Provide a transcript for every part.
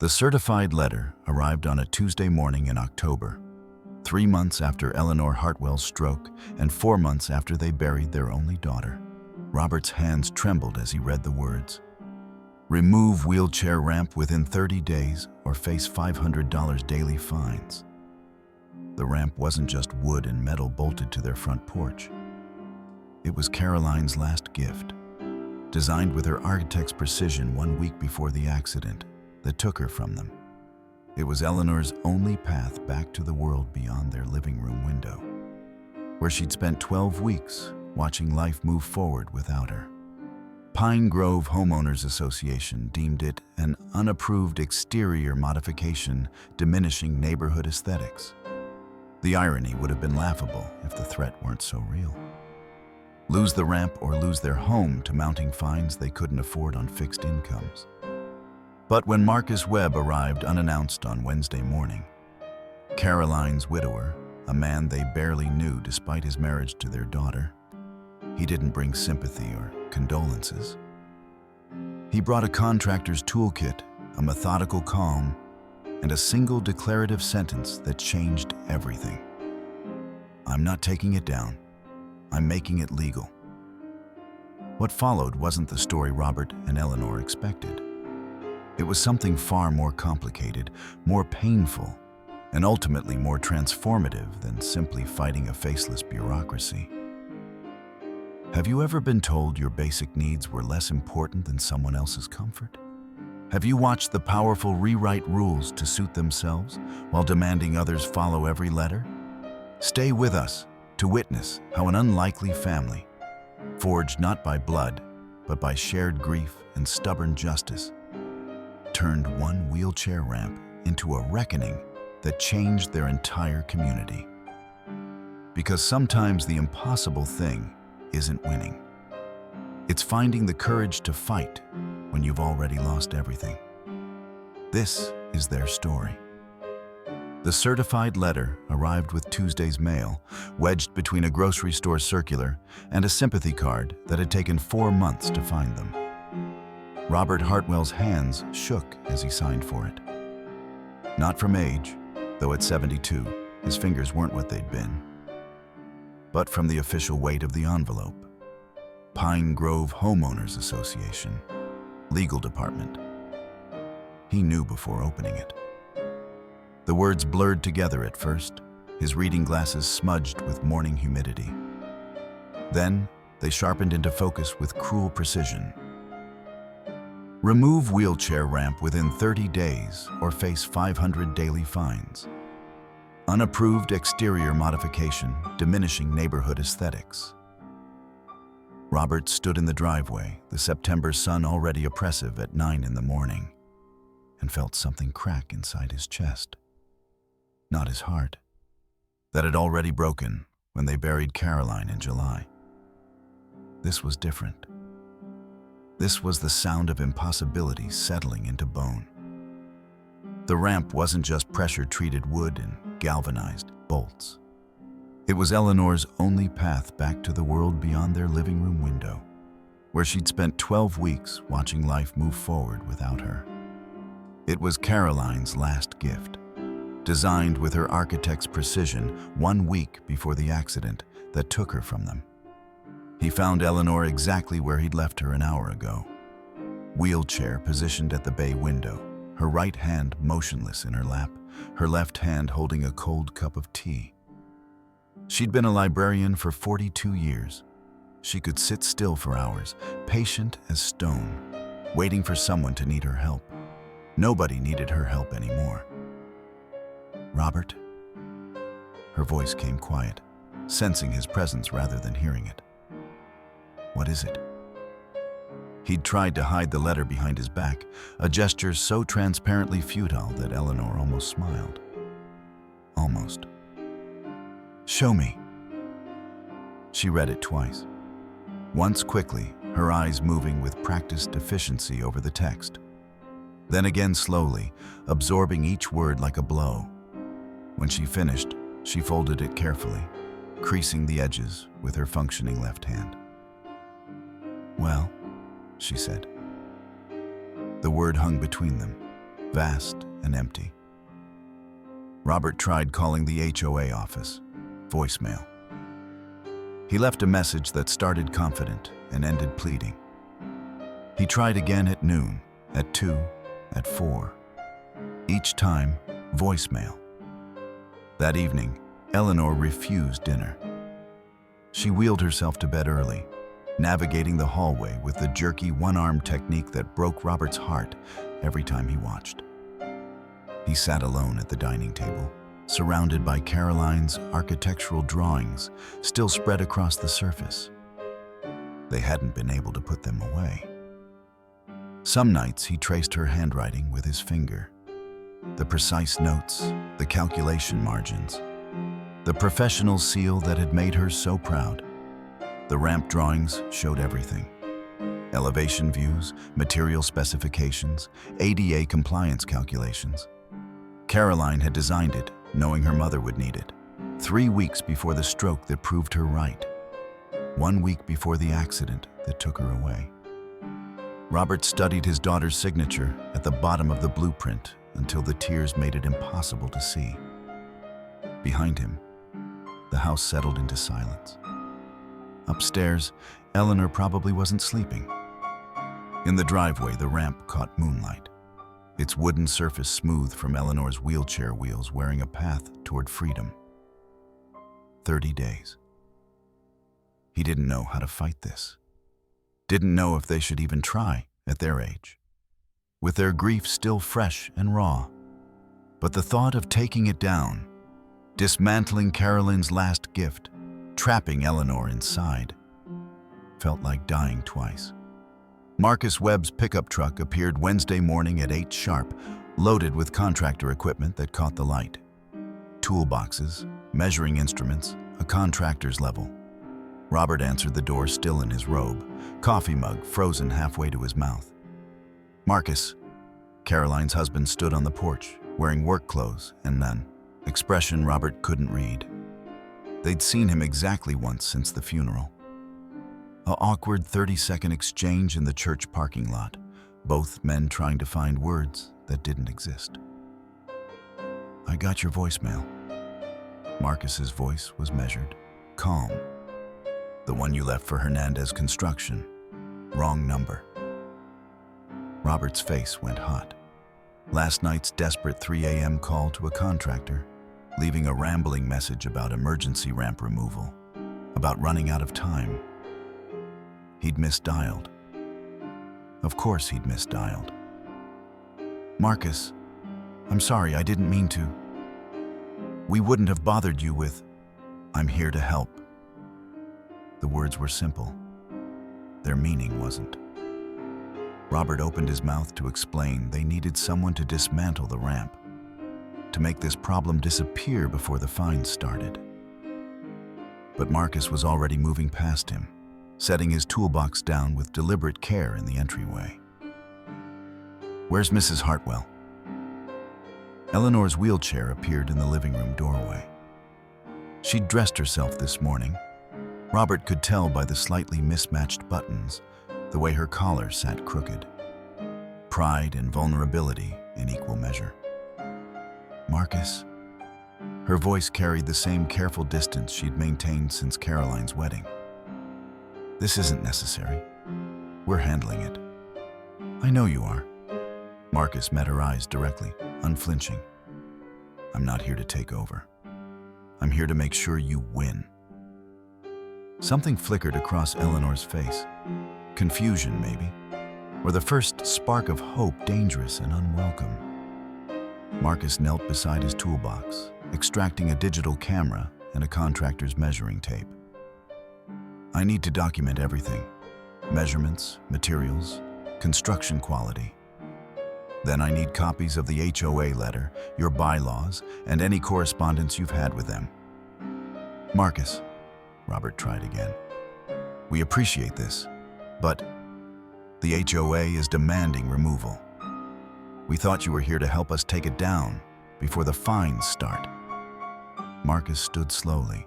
The certified letter arrived on a Tuesday morning in October, 3 months after Eleanor Hartwell's stroke and 4 months after they buried their only daughter. Robert's hands trembled as he read the words. Remove wheelchair ramp within 30 days or face $500 daily fines. The ramp wasn't just wood and metal bolted to their front porch. It was Caroline's last gift, designed with her architect's precision 1 week before the accident that took her from them. It was Eleanor's only path back to the world beyond their living room window, where she'd spent 12 weeks watching life move forward without her. Pine Grove Homeowners Association deemed it an unapproved exterior modification diminishing neighborhood aesthetics. The irony would have been laughable if the threat weren't so real. Lose the ramp or lose their home to mounting fines they couldn't afford on fixed incomes. But when Marcus Webb arrived unannounced on Wednesday morning, Caroline's widower, a man they barely knew despite his marriage to their daughter, he didn't bring sympathy or condolences. He brought a contractor's toolkit, a methodical calm, and a single declarative sentence that changed everything. I'm not taking it down. I'm making it legal. What followed wasn't the story Robert and Eleanor expected. It was something far more complicated, more painful, and ultimately more transformative than simply fighting a faceless bureaucracy. Have you ever been told your basic needs were less important than someone else's comfort? Have you watched the powerful rewrite rules to suit themselves while demanding others follow every letter? Stay with us to witness how an unlikely family, forged not by blood, but by shared grief and stubborn justice, turned one wheelchair ramp into a reckoning that changed their entire community. Because sometimes the impossible thing isn't winning. It's finding the courage to fight when you've already lost everything. This is their story. The certified letter arrived with Tuesday's mail, wedged between a grocery store circular and a sympathy card that had taken 4 months to find them. Robert Hartwell's hands shook as he signed for it. Not from age, though at 72, his fingers weren't what they'd been, but from the official weight of the envelope. Pine Grove Homeowners Association, Legal Department. He knew before opening it. The words blurred together at first, his reading glasses smudged with morning humidity. Then, they sharpened into focus with cruel precision. Remove wheelchair ramp within 30 days or face 500 daily fines. Unapproved exterior modification diminishing neighborhood aesthetics. Robert stood in the driveway, the September sun already oppressive at 9 in the morning, and felt something crack inside his chest. Not his heart. That had already broken when they buried Caroline in July. This was different. This was the sound of impossibility settling into bone. The ramp wasn't just pressure-treated wood and galvanized bolts. It was Eleanor's only path back to the world beyond their living room window, where she'd spent 12 weeks watching life move forward without her. It was Caroline's last gift, designed with her architect's precision 1 week before the accident that took her from them. He found Eleanor exactly where he'd left her an hour ago, wheelchair positioned at the bay window, her right hand motionless in her lap, her left hand holding a cold cup of tea. She'd been a librarian for 42 years. She could sit still for hours, patient as stone, waiting for someone to need her help. Nobody needed her help anymore. Robert? Her voice came quiet, sensing his presence rather than hearing it. What is it? He'd tried to hide the letter behind his back, a gesture so transparently futile that Eleanor almost smiled. Almost. Show me. She read it twice. Once quickly, her eyes moving with practiced efficiency over the text. Then again slowly, absorbing each word like a blow. When she finished, she folded it carefully, creasing the edges with her functioning left hand. Well, she said. The word hung between them, vast and empty. Robert tried calling the HOA office. Voicemail. He left a message that started confident and ended pleading. He tried again at noon, at 2, at 4. Each time, voicemail. That evening, Eleanor refused dinner. She wheeled herself to bed early, navigating the hallway with the jerky one-arm technique that broke Robert's heart every time he watched. He sat alone at the dining table, surrounded by Caroline's architectural drawings still spread across the surface. They hadn't been able to put them away. Some nights he traced her handwriting with his finger. The precise notes, the calculation margins, the professional seal that had made her so proud. The ramp drawings showed everything. Elevation views, material specifications, ADA compliance calculations. Caroline had designed it, knowing her mother would need it, 3 weeks before the stroke that proved her right, 1 week before the accident that took her away. Robert studied his daughter's signature at the bottom of the blueprint until the tears made it impossible to see. Behind him, the house settled into silence. Upstairs, Eleanor probably wasn't sleeping. In the driveway, the ramp caught moonlight, its wooden surface smooth from Eleanor's wheelchair wheels wearing a path toward freedom. 30 days. He didn't know how to fight this. Didn't know if they should even try at their age, with their grief still fresh and raw. But the thought of taking it down, dismantling Caroline's last gift, trapping Eleanor inside, felt like dying twice. Marcus Webb's pickup truck appeared Wednesday morning at 8 sharp, loaded with contractor equipment that caught the light. Toolboxes, measuring instruments, a contractor's level. Robert answered the door still in his robe, coffee mug frozen halfway to his mouth. Marcus, Caroline's husband, stood on the porch, wearing work clothes and none. Expression Robert couldn't read. They'd seen him exactly once since the funeral. An awkward 30-second exchange in the church parking lot, both men trying to find words that didn't exist. "I got your voicemail." Marcus's voice was measured, calm. "The one you left for Hernandez Construction. Wrong number." Robert's face went hot. Last night's desperate 3 a.m. call to a contractor, leaving a rambling message about emergency ramp removal, about running out of time. He'd misdialed. Of course he'd misdialed. "Marcus, I'm sorry, I didn't mean to. We wouldn't have bothered you with, 'I'm here to help.'" The words were simple. Their meaning wasn't. Robert opened his mouth to explain they needed someone to dismantle the ramp, to make this problem disappear before the fines started. But Marcus was already moving past him, setting his toolbox down with deliberate care in the entryway. "Where's Mrs. Hartwell?" Eleanor's wheelchair appeared in the living room doorway. She'd dressed herself this morning. Robert could tell by the slightly mismatched buttons, the way her collar sat crooked. Pride and vulnerability in equal measure. "Marcus?" Her voice carried the same careful distance she'd maintained since Caroline's wedding. "This isn't necessary. We're handling it." "I know you are." Marcus met her eyes directly, unflinching. "I'm not here to take over. I'm here to make sure you win." Something flickered across Eleanor's face. Confusion, maybe, or the first spark of hope, dangerous and unwelcome. Marcus knelt beside his toolbox, extracting a digital camera and a contractor's measuring tape. "I need to document everything. Measurements, materials, construction quality. Then I need copies of the HOA letter, your bylaws, and any correspondence you've had with them." "Marcus," Robert tried again, "we appreciate this, but the HOA is demanding removal. We thought you were here to help us take it down before the fines start." Marcus stood slowly,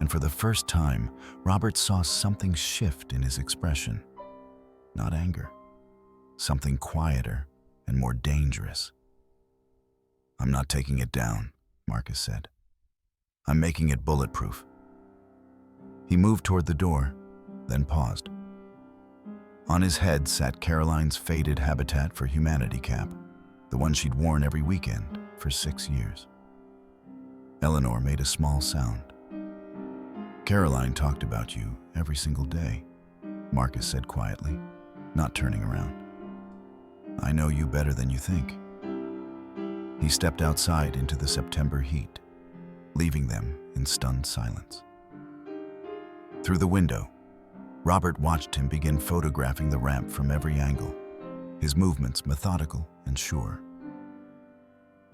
and for the first time, Robert saw something shift in his expression. Not anger, something quieter and more dangerous. I'm not taking it down, Marcus said. I'm making it bulletproof. He moved toward the door, then paused. On his head sat Caroline's faded Habitat for Humanity cap, the one she'd worn every weekend for 6 years. Eleanor made a small sound. Caroline talked about you every single day, Marcus said quietly, not turning around. I know you better than you think. He stepped outside into the September heat, leaving them in stunned silence. Through the window, Robert watched him begin photographing the ramp from every angle, his movements methodical and sure.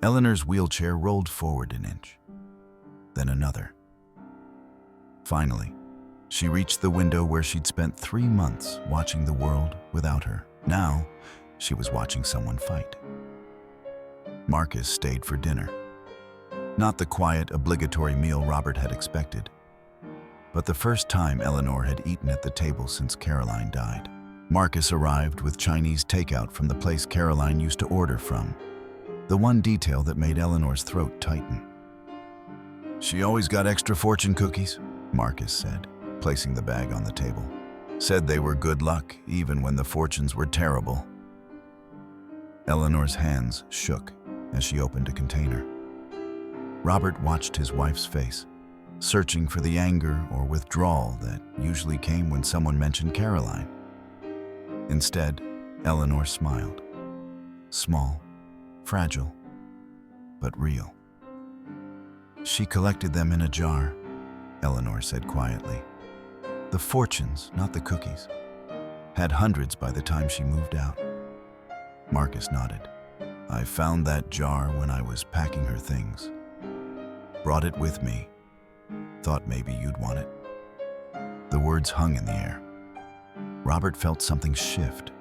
Eleanor's wheelchair rolled forward an inch, then another. Finally, she reached the window where she'd spent 3 months watching the world without her. Now, she was watching someone fight. Marcus stayed for dinner. Not the quiet, obligatory meal Robert had expected, but the first time Eleanor had eaten at the table since Caroline died. Marcus arrived with Chinese takeout from the place Caroline used to order from, the one detail that made Eleanor's throat tighten. She always got extra fortune cookies, Marcus said, placing the bag on the table. Said they were good luck, even when the fortunes were terrible. Eleanor's hands shook as she opened a container. Robert watched his wife's face, searching for the anger or withdrawal that usually came when someone mentioned Caroline. Instead, Eleanor smiled. Small, fragile, but real. She collected them in a jar, Eleanor said quietly. The fortunes, not the cookies. Had hundreds by the time she moved out. Marcus nodded. I found that jar when I was packing her things. Brought it with me. Thought maybe you'd want it. The words hung in the air. Robert felt something shift.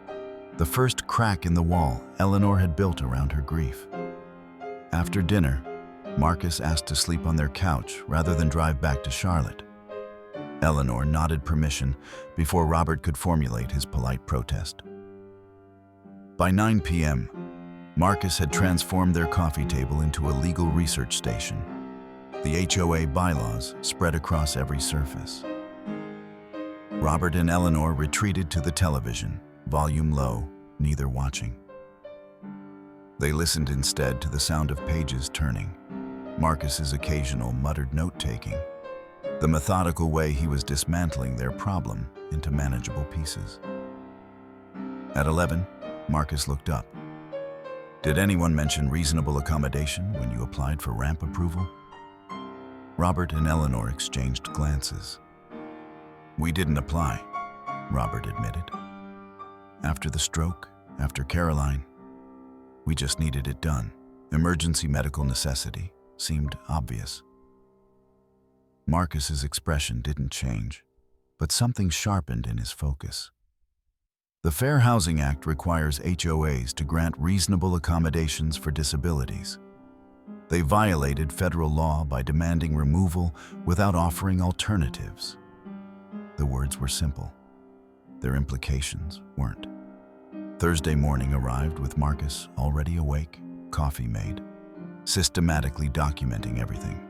The first crack in the wall Eleanor had built around her grief. After dinner, Marcus asked to sleep on their couch rather than drive back to Charlotte. Eleanor nodded permission before Robert could formulate his polite protest. By 9 p.m., Marcus had transformed their coffee table into a legal research station. The HOA bylaws spread across every surface. Robert and Eleanor retreated to the television, volume low, neither watching. They listened instead to the sound of pages turning, Marcus's occasional muttered note-taking, the methodical way he was dismantling their problem into manageable pieces. At 11, Marcus looked up. Did anyone mention reasonable accommodation when you applied for ramp approval? Robert and Eleanor exchanged glances. We didn't apply, Robert admitted. After the stroke, after Caroline, we just needed it done. Emergency medical necessity seemed obvious. Marcus's expression didn't change, but something sharpened in his focus. The Fair Housing Act requires HOAs to grant reasonable accommodations for disabilities. They violated federal law by demanding removal without offering alternatives. The words were simple. Their implications weren't. Thursday morning arrived with Marcus already awake, coffee made, systematically documenting everything.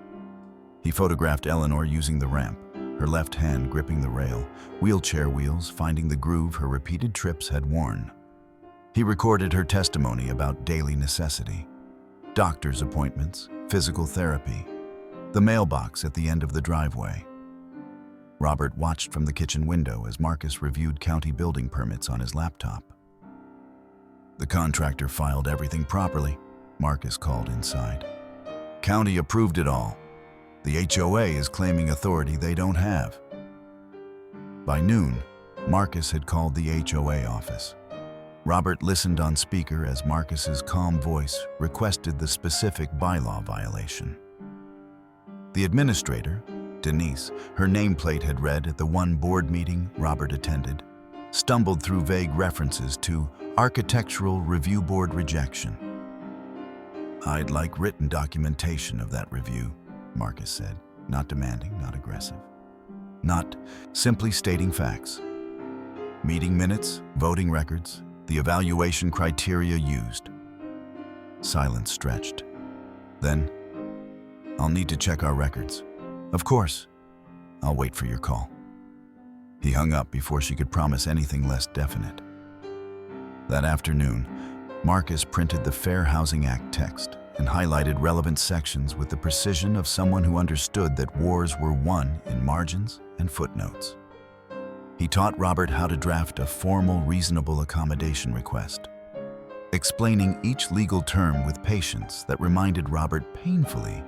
He photographed Eleanor using the ramp, her left hand gripping the rail, wheelchair wheels finding the groove her repeated trips had worn. He recorded her testimony about daily necessity, doctor's appointments, physical therapy, the mailbox at the end of the driveway. Robert watched from the kitchen window as Marcus reviewed county building permits on his laptop. The contractor filed everything properly, Marcus called inside. County approved it all. The HOA is claiming authority they don't have. By noon, Marcus had called the HOA office. Robert listened on speaker as Marcus's calm voice requested the specific bylaw violation. The administrator, Denise, her nameplate had read at the one board meeting Robert attended, stumbled through vague references to Architectural Review Board rejection. I'd like written documentation of that review, Marcus said, not demanding, not aggressive. Not simply stating facts. Meeting minutes, voting records, the evaluation criteria used. Silence stretched. Then, I'll need to check our records. Of course. I'll wait for your call. He hung up before she could promise anything less definite. That afternoon, Marcus printed the Fair Housing Act text and highlighted relevant sections with the precision of someone who understood that wars were won in margins and footnotes. He taught Robert how to draft a formal, reasonable accommodation request, explaining each legal term with patience that reminded Robert painfully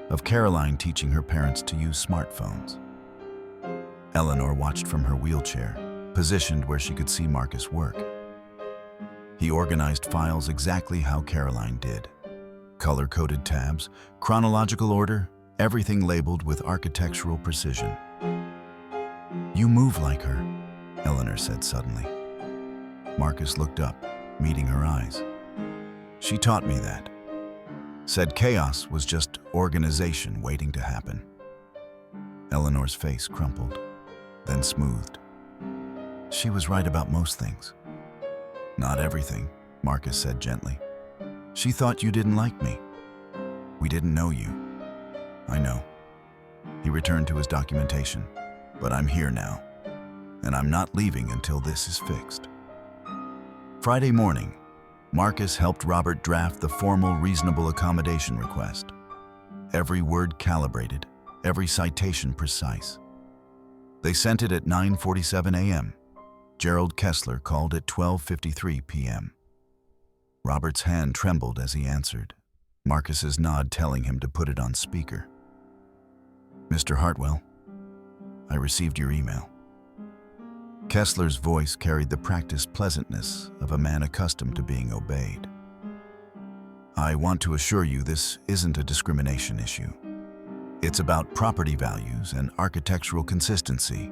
of Caroline teaching her parents to use smartphones. Eleanor watched from her wheelchair, positioned where she could see Marcus work. He organized files exactly how Caroline did. Color-coded tabs, chronological order, everything labeled with architectural precision. "You move like her," Eleanor said suddenly. Marcus looked up, meeting her eyes. "She taught me that. Said chaos was just organization waiting to happen." Eleanor's face crumpled, then smoothed. She was right about most things. "Not everything," Marcus said gently. "She thought you didn't like me. We didn't know you." "I know." He returned to his documentation. "But I'm here now, and I'm not leaving until this is fixed." Friday morning, Marcus helped Robert draft the formal reasonable accommodation request. Every word calibrated, every citation precise. They sent it at 9:47 a.m. Gerald Kessler called at 12:53 p.m. Robert's hand trembled as he answered, Marcus's nod telling him to put it on speaker. "Mr. Hartwell, I received your email." Kessler's voice carried the practiced pleasantness of a man accustomed to being obeyed. "I want to assure you this isn't a discrimination issue. It's about property values and architectural consistency.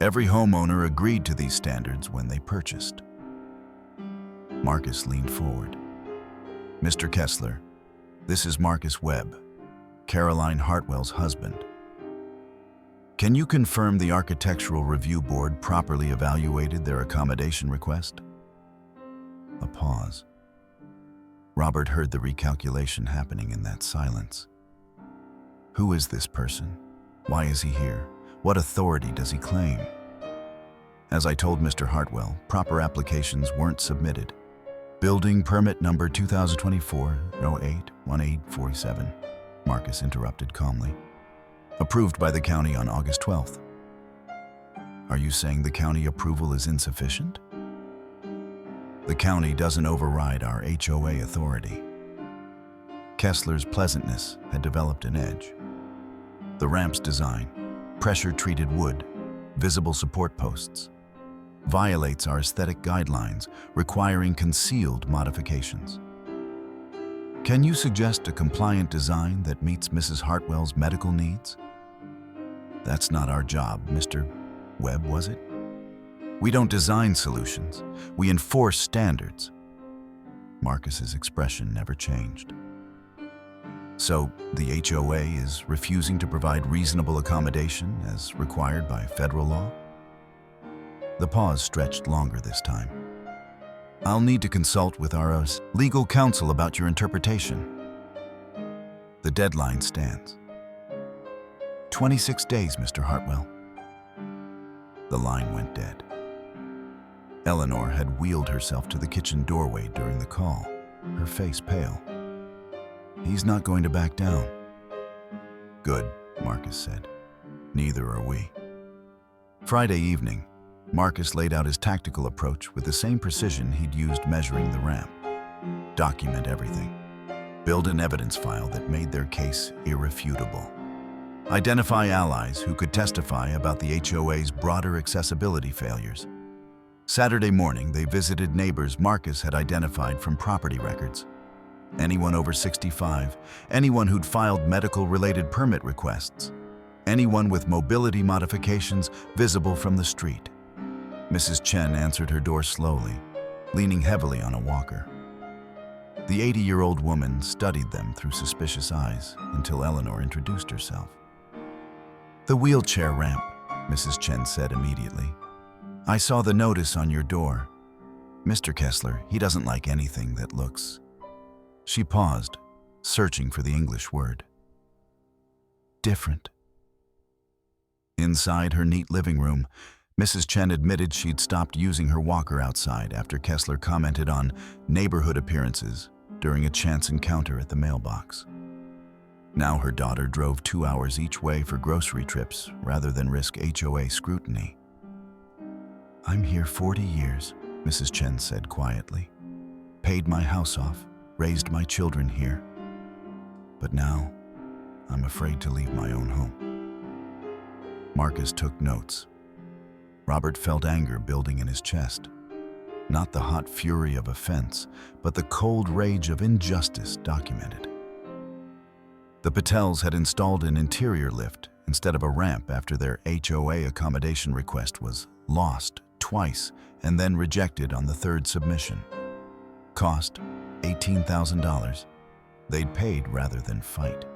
Every homeowner agreed to these standards when they purchased." Marcus leaned forward. "Mr. Kessler, this is Marcus Webb, Caroline Hartwell's husband. Can you confirm the Architectural Review Board properly evaluated their accommodation request?" A pause. Robert heard the recalculation happening in that silence. Who is this person? Why is he here? What authority does he claim? As I told Mr. Hartwell, proper applications weren't submitted. Building permit number 2024-08-1847, Marcus interrupted calmly. Approved by the county on August 12th. Are you saying the county approval is insufficient? The county doesn't override our HOA authority. Kessler's pleasantness had developed an edge. The ramp's design, pressure-treated wood, visible support posts, violates our aesthetic guidelines, requiring concealed modifications. Can you suggest a compliant design that meets Mrs. Hartwell's medical needs? That's not our job, Mr. Webb, was it? We don't design solutions. We enforce standards. Marcus's expression never changed. So, the HOA is refusing to provide reasonable accommodation as required by federal law? The pause stretched longer this time. I'll need to consult with our legal counsel about your interpretation. The deadline stands. 26 days, Mr. Hartwell. The line went dead. Eleanor had wheeled herself to the kitchen doorway during the call, her face pale. He's not going to back down. Good, Marcus said. Neither are we. Friday evening, Marcus laid out his tactical approach with the same precision he'd used measuring the ramp. Document everything. Build an evidence file that made their case irrefutable. Identify allies who could testify about the HOA's broader accessibility failures. Saturday morning, they visited neighbors Marcus had identified from property records. Anyone over 65, anyone who'd filed medical-related permit requests, anyone with mobility modifications visible from the street. Mrs. Chen answered her door slowly, leaning heavily on a walker. The 80-year-old woman studied them through suspicious eyes until Eleanor introduced herself. "The wheelchair ramp," Mrs. Chen said immediately. "I saw the notice on your door. Mr. Kessler, he doesn't like anything that looks..." She paused, searching for the English word. Different. Inside her neat living room, Mrs. Chen admitted she'd stopped using her walker outside after Kessler commented on neighborhood appearances during a chance encounter at the mailbox. Now her daughter drove 2 hours each way for grocery trips rather than risk HOA scrutiny. "I'm here 40 years, Mrs. Chen said quietly. "Paid my house off, raised my children here. But now, I'm afraid to leave my own home." Marcus took notes. Robert felt anger building in his chest. Not the hot fury of offense, but the cold rage of injustice documented. The Patels had installed an interior lift instead of a ramp after their HOA accommodation request was lost twice and then rejected on the third submission. Cost $18,000. They'd paid rather than fight.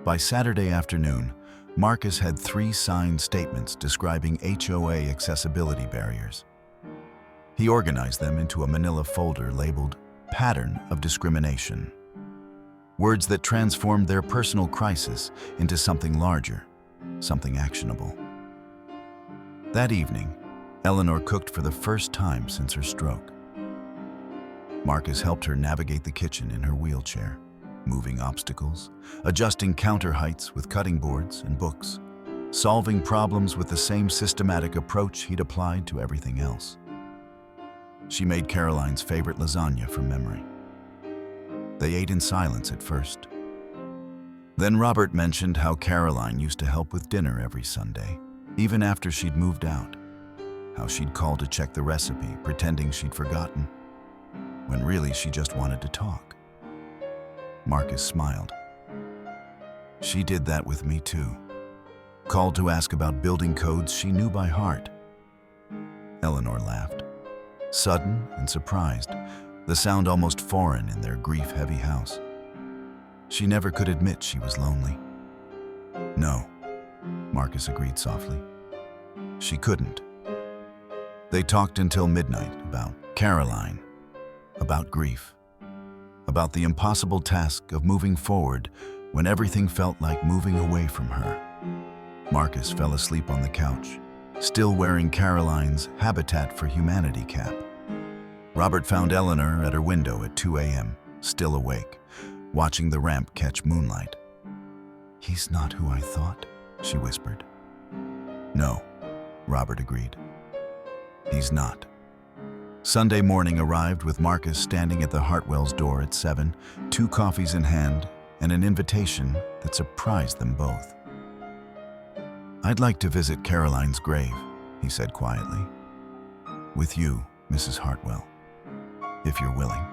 By Saturday afternoon, Marcus had 3 signed statements describing HOA accessibility barriers. He organized them into a manila folder labeled "Pattern of Discrimination." Words that transformed their personal crisis into something larger, something actionable. That evening, Eleanor cooked for the first time since her stroke. Marcus helped her navigate the kitchen in her wheelchair, moving obstacles, adjusting counter heights with cutting boards and books, solving problems with the same systematic approach he'd applied to everything else. She made Caroline's favorite lasagna from memory. They ate in silence at first. Then Robert mentioned how Caroline used to help with dinner every Sunday, even after she'd moved out. How she'd call to check the recipe, pretending she'd forgotten, when really she just wanted to talk. Marcus smiled. "She did that with me too. Called to ask about building codes she knew by heart." Eleanor laughed, sudden and surprised, the sound almost foreign in their grief-heavy house. She never could admit she was lonely. "No," Marcus agreed softly. "She couldn't." They talked until midnight about Caroline, about grief, about the impossible task of moving forward when everything felt like moving away from her. Marcus fell asleep on the couch, still wearing Caroline's Habitat for Humanity cap. Robert found Eleanor at her window at 2 a.m., still awake, watching the ramp catch moonlight. "He's not who I thought," she whispered. "No," Robert agreed. "He's not." Sunday morning arrived with Marcus standing at the Hartwells' door at 7, 2 coffees in hand, and an invitation that surprised them both. "I'd like to visit Caroline's grave," he said quietly. "With you, Mrs. Hartwell, if you're willing."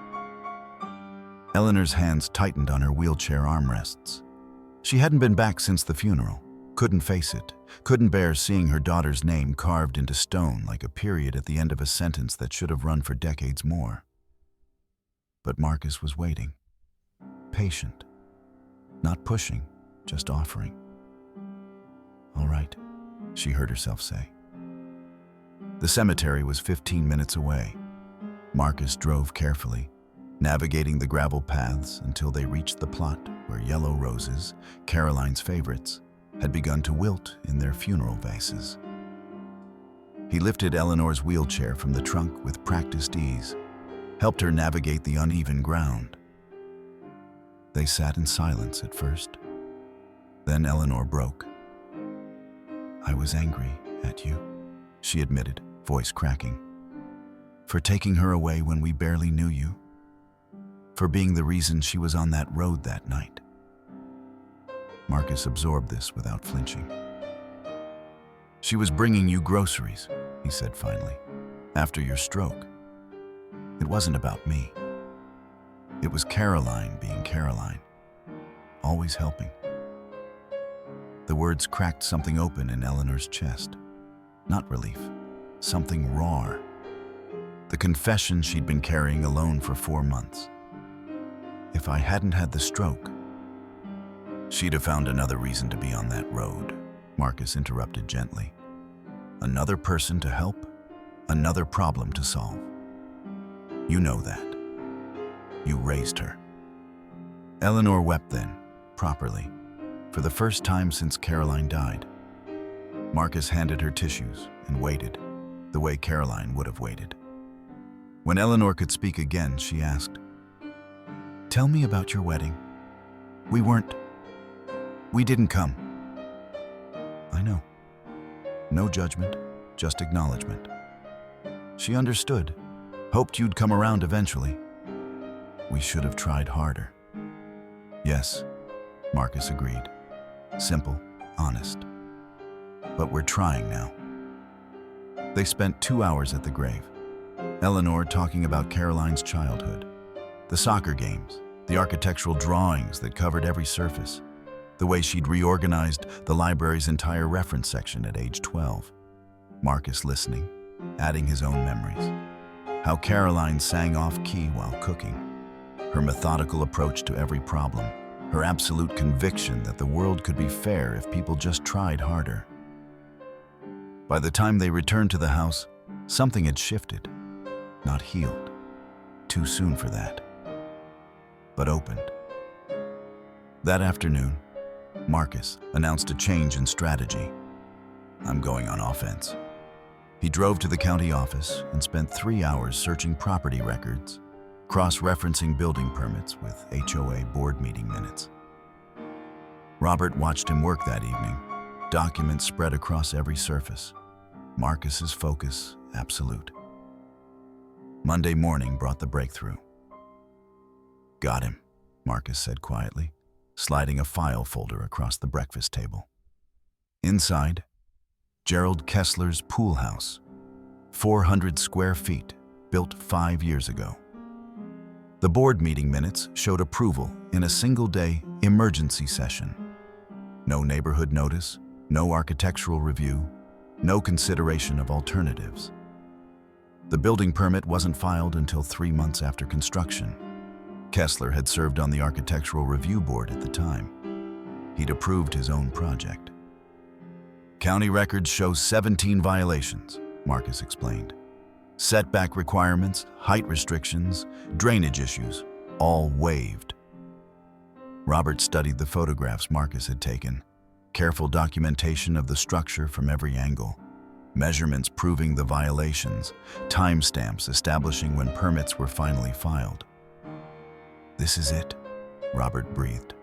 Eleanor's hands tightened on her wheelchair armrests. She hadn't been back since the funeral, couldn't face it, couldn't bear seeing her daughter's name carved into stone like a period at the end of a sentence that should have run for decades more. But Marcus was waiting, patient, not pushing, just offering. "All right," she heard herself say. The cemetery was 15 minutes away. Marcus drove carefully, navigating the gravel paths until they reached the plot where yellow roses, Caroline's favorites, had begun to wilt in their funeral vases. He lifted Eleanor's wheelchair from the trunk with practiced ease, helped her navigate the uneven ground. They sat in silence at first. Then Eleanor broke. "I was angry at you," she admitted, voice cracking. "For taking her away when we barely knew you. For being the reason she was on that road that night." Marcus absorbed this without flinching. "She was bringing you groceries," he said finally, "after your stroke. It wasn't about me. It was Caroline being Caroline, always helping." The words cracked something open in Eleanor's chest. Not relief, something raw. The confession she'd been carrying alone for 4 months. If I hadn't had the stroke, she'd have found another reason to be on that road, Marcus interrupted gently. Another person to help, another problem to solve. You know that. You raised her. Eleanor wept then, properly, for the first time since Caroline died. Marcus handed her tissues and waited, the way Caroline would have waited. When Eleanor could speak again, she asked, "Tell me about your wedding. We didn't come." "I know. No judgment, just acknowledgement." She understood, hoped you'd come around eventually. "We should have tried harder." "Yes," Marcus agreed. Simple, honest. "But we're trying now." They spent 2 hours at the grave. Eleanor talking about Caroline's childhood, the soccer games, the architectural drawings that covered every surface, the way she'd reorganized the library's entire reference section at age 12. Marcus listening, adding his own memories. How Caroline sang off-key while cooking. Her methodical approach to every problem. Her absolute conviction that the world could be fair if people just tried harder. By the time they returned to the house, something had shifted. Not healed. Too soon for that. But opened. That afternoon, Marcus announced a change in strategy. "I'm going on offense." He drove to the county office and spent 3 hours searching property records, cross-referencing building permits with HOA board meeting minutes. Robert watched him work that evening, documents spread across every surface. Marcus's focus absolute. Monday morning brought the breakthrough. "Got him," Marcus said quietly, sliding a file folder across the breakfast table. Inside, Gerald Kessler's pool house, 400 square feet, built 5 years ago. The board meeting minutes showed approval in a single-day emergency session. No neighborhood notice, no architectural review, no consideration of alternatives. The building permit wasn't filed until 3 months after construction. Kessler had served on the architectural review board at the time. He'd approved his own project. "County records show 17 violations," Marcus explained. "Setback requirements, height restrictions, drainage issues, all waived." Robert studied the photographs Marcus had taken, careful documentation of the structure from every angle, measurements proving the violations, timestamps establishing when permits were finally filed. "This is it," Robert breathed.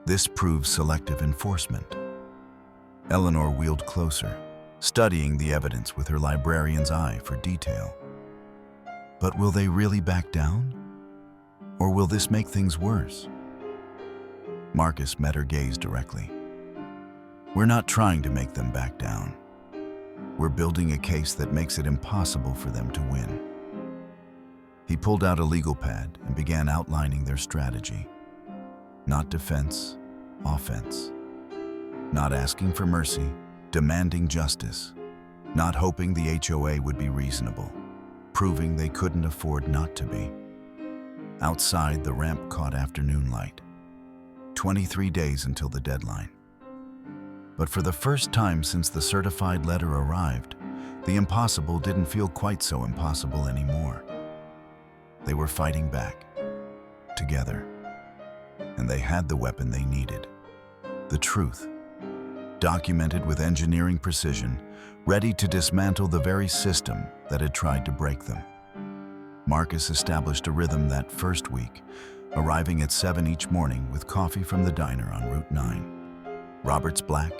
"This proves selective enforcement." Eleanor wheeled closer, studying the evidence with her librarian's eye for detail. "But will they really back down? Or will this make things worse?" Marcus met her gaze directly. "We're not trying to make them back down. We're building a case that makes it impossible for them to win." He pulled out a legal pad and began outlining their strategy. Not defense, offense. Not asking for mercy, demanding justice. Not hoping the HOA would be reasonable, proving they couldn't afford not to be. Outside, the ramp caught afternoon light. 23 days until the deadline. But for the first time since the certified letter arrived, the impossible didn't feel quite so impossible anymore. They were fighting back, together. And they had the weapon they needed. The truth, documented with engineering precision, ready to dismantle the very system that had tried to break them. Marcus established a rhythm that first week, arriving at 7 each morning with coffee from the diner on Route 9. Robert's black,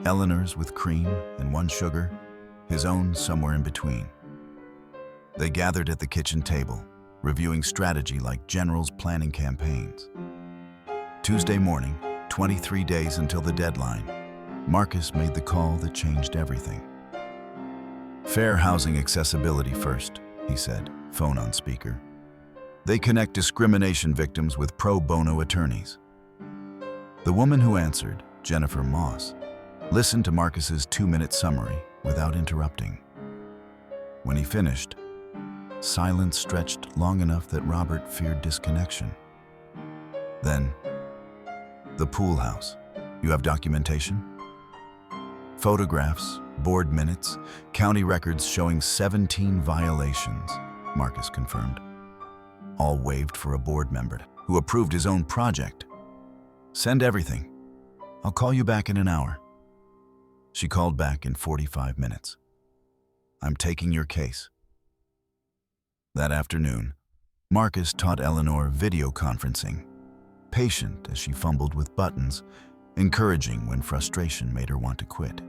Eleanor's with cream and 1 sugar, his own somewhere in between. They gathered at the kitchen table, reviewing strategy like generals planning campaigns. Tuesday morning, 23 days until the deadline, Marcus made the call that changed everything. "Fair housing accessibility first," he said, phone on speaker. "They connect discrimination victims with pro bono attorneys." The woman who answered, Jennifer Moss, listened to Marcus's 2-minute summary without interrupting. When he finished, silence stretched long enough that Robert feared disconnection. Then, "The pool house. You have documentation?" "Photographs, board minutes, county records showing 17 violations," Marcus confirmed. "All waived for a board member who approved his own project. Send everything. I'll call you back in an hour. She called back in 45 minutes. I'm taking your case. That afternoon, Marcus taught Eleanor video conferencing, patient as she fumbled with buttons, encouraging when frustration made her want to quit.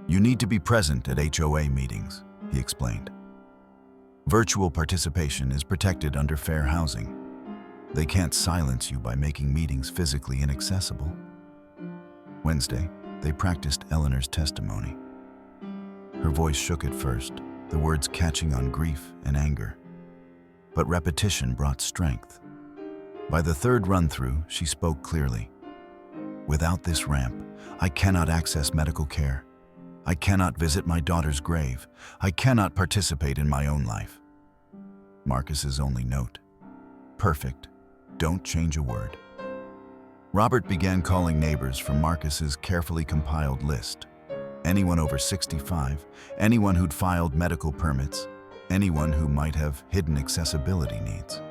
You need to be present at HOA meetings, he explained. Virtual participation is protected under fair housing. They can't silence you by making meetings physically inaccessible. Wednesday, they practiced Eleanor's testimony. Her voice shook at first, the words catching on grief and anger. But repetition brought strength. By the third run-through, she spoke clearly. Without this ramp, I cannot access medical care. I cannot visit my daughter's grave. I cannot participate in my own life. Marcus's only note. Perfect. Don't change a word. Robert began calling neighbors from Marcus's carefully compiled list. Anyone over 65, anyone who'd filed medical permits, anyone who might have hidden accessibility needs.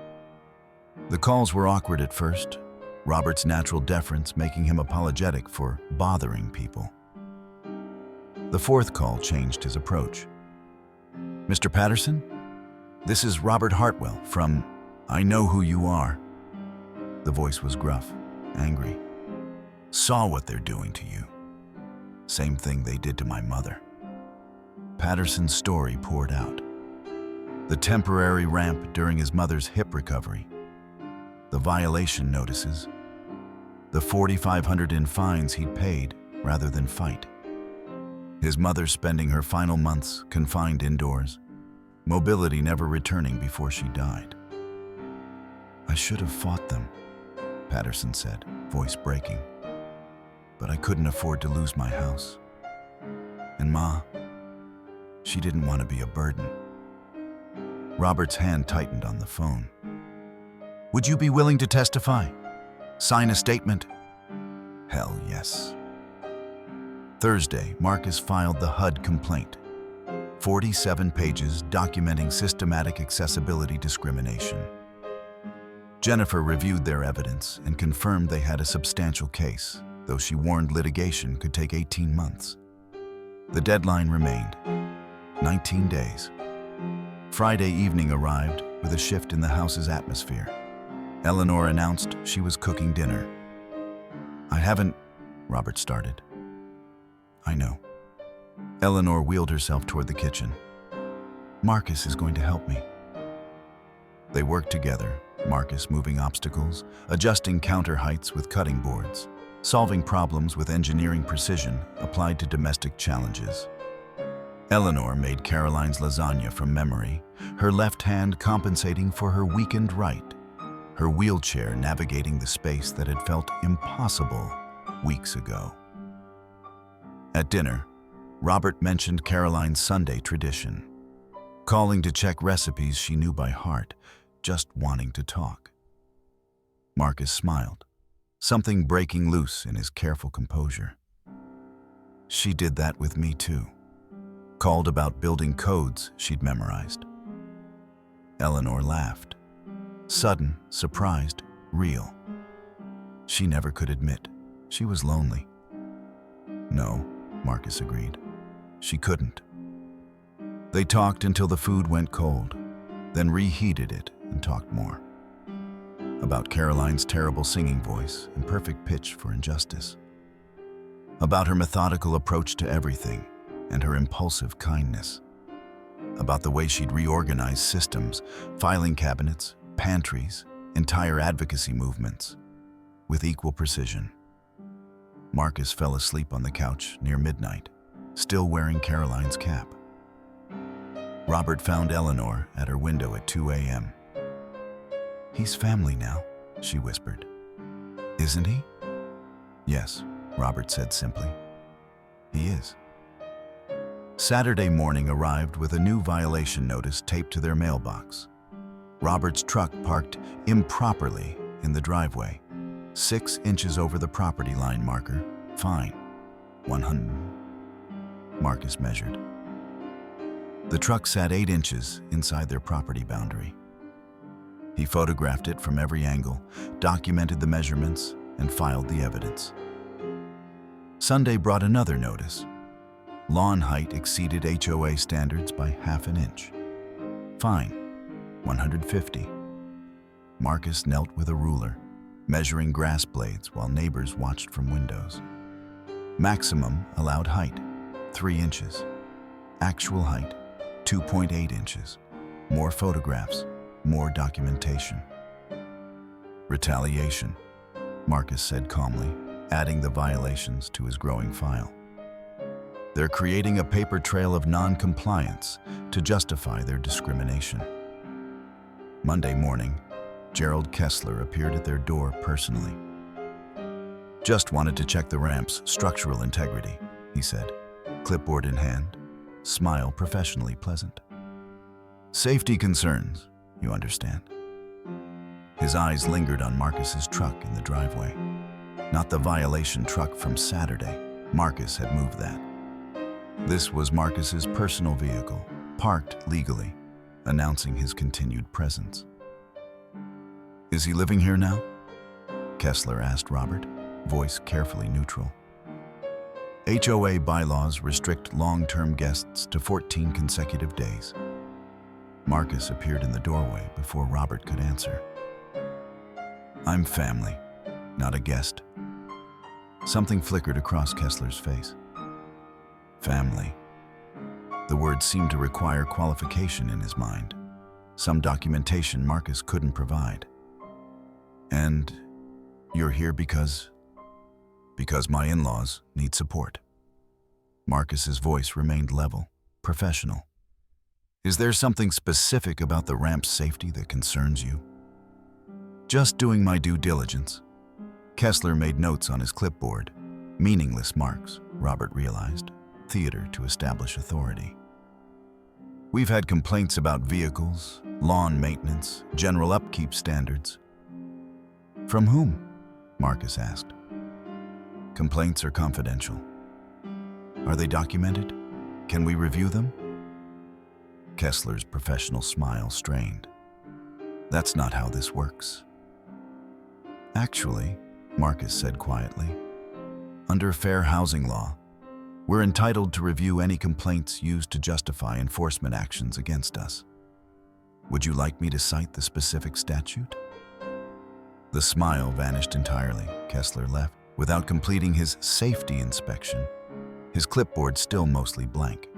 The calls were awkward at first, Robert's natural deference making him apologetic for bothering people. The fourth call changed his approach. Mr. Patterson? This is Robert Hartwell from I Know Who You Are. The voice was gruff, angry. Saw what they're doing to you. Same thing they did to my mother. Patterson's story poured out. The temporary ramp during his mother's hip recovery, the violation notices, the $4,500 in fines he'd paid rather than fight. His mother spending her final months confined indoors, mobility never returning before she died. I should have fought them, Patterson said, voice breaking. But I couldn't afford to lose my house. And Ma, she didn't want to be a burden. Robert's hand tightened on the phone. Would you be willing to testify? Sign a statement? Hell yes. Thursday, Marcus filed the HUD complaint. 47 pages documenting systematic accessibility discrimination. Jennifer reviewed their evidence and confirmed they had a substantial case, though she warned litigation could take 18 months. The deadline remained, 19 days. Friday evening arrived with a shift in the house's atmosphere. Eleanor announced she was cooking dinner. I haven't, Robert started. I know. Eleanor wheeled herself toward the kitchen. Marcus is going to help me. They worked together, Marcus moving obstacles, adjusting counter heights with cutting boards, solving problems with engineering precision applied to domestic challenges. Eleanor made Caroline's lasagna from memory, her left hand compensating for her weakened right, her wheelchair navigating the space that had felt impossible weeks ago. At dinner, Robert mentioned Caroline's Sunday tradition, calling to check recipes she knew by heart, just wanting to talk. Marcus smiled, something breaking loose in his careful composure. She did that with me too. Called about building codes she'd memorized. Eleanor laughed. Sudden, surprised, real. She never could admit. She was lonely. No, Marcus agreed. She couldn't. They talked until the food went cold, then reheated it and talked more. About Caroline's terrible singing voice and perfect pitch for injustice. About her methodical approach to everything and her impulsive kindness. About the way she'd reorganize systems, filing cabinets, pantries, entire advocacy movements, with equal precision. Marcus fell asleep on the couch near midnight, still wearing Caroline's cap. Robert found Eleanor at her window at 2 a.m. He's family now, she whispered. Isn't he? Yes, Robert said simply. He is. Saturday morning arrived with a new violation notice taped to their mailbox. Robert's truck parked improperly in the driveway, 6 inches over the property line marker. Fine. 100. Marcus measured. The truck sat 8 inches inside their property boundary. He photographed it from every angle, documented the measurements, and filed the evidence. Sunday brought another notice. Lawn height exceeded HOA standards by ½ an inch. Fine, $150. Marcus knelt with a ruler, measuring grass blades while neighbors watched from windows. Maximum allowed height, 3 inches. Actual height, 2.8 inches. More photographs, more documentation. Retaliation, Marcus said calmly, adding the violations to his growing file. They're creating a paper trail of non-compliance to justify their discrimination. Monday morning, Gerald Kessler appeared at their door personally. Just wanted to check the ramp's structural integrity, he said, clipboard in hand, smile professionally pleasant. Safety concerns, you understand. His eyes lingered on Marcus's truck in the driveway. Not the violation truck from Saturday. Marcus had moved that. This was Marcus's personal vehicle, parked legally, announcing his continued presence. Is he living here now? Kessler asked Robert, voice carefully neutral. HOA bylaws restrict long-term guests to 14 consecutive days. Marcus appeared in the doorway before Robert could answer. I'm family, not a guest. Something flickered across Kessler's face. Family. The word seemed to require qualification in his mind, some documentation Marcus couldn't provide. And you're here because my in-laws need support. Marcus's voice remained level, professional. Is there something specific about the ramp's safety that concerns you? Just doing my due diligence. Kessler made notes on his clipboard. Meaningless marks, Robert realized. Theater to establish authority. We've had complaints about vehicles, lawn maintenance, general upkeep standards. From whom? Marcus asked. Complaints are confidential. Are they documented? Can we review them? Kessler's professional smile strained. That's not how this works. Actually, Marcus said quietly, under fair housing law, we're entitled to review any complaints used to justify enforcement actions against us. Would you like me to cite the specific statute? The smile vanished entirely. Kessler left without completing his safety inspection, his clipboard still mostly blank.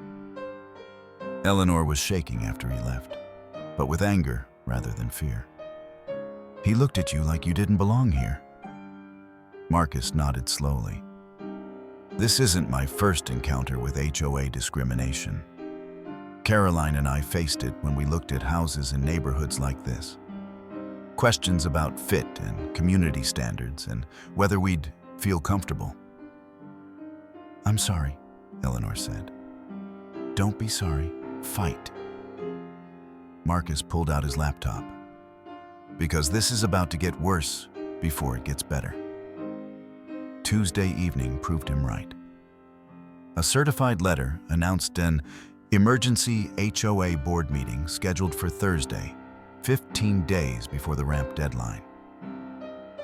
Eleanor was shaking after he left, but with anger rather than fear. He looked at you like you didn't belong here. Marcus nodded slowly. This isn't my first encounter with HOA discrimination. Caroline and I faced it when we looked at houses in neighborhoods like this. Questions about fit and community standards and whether we'd feel comfortable. I'm sorry, Eleanor said. Don't be sorry, fight. Marcus pulled out his laptop. Because this is about to get worse before it gets better. Tuesday evening proved him right. A certified letter announced an emergency HOA board meeting scheduled for Thursday, 15 days before the ramp deadline.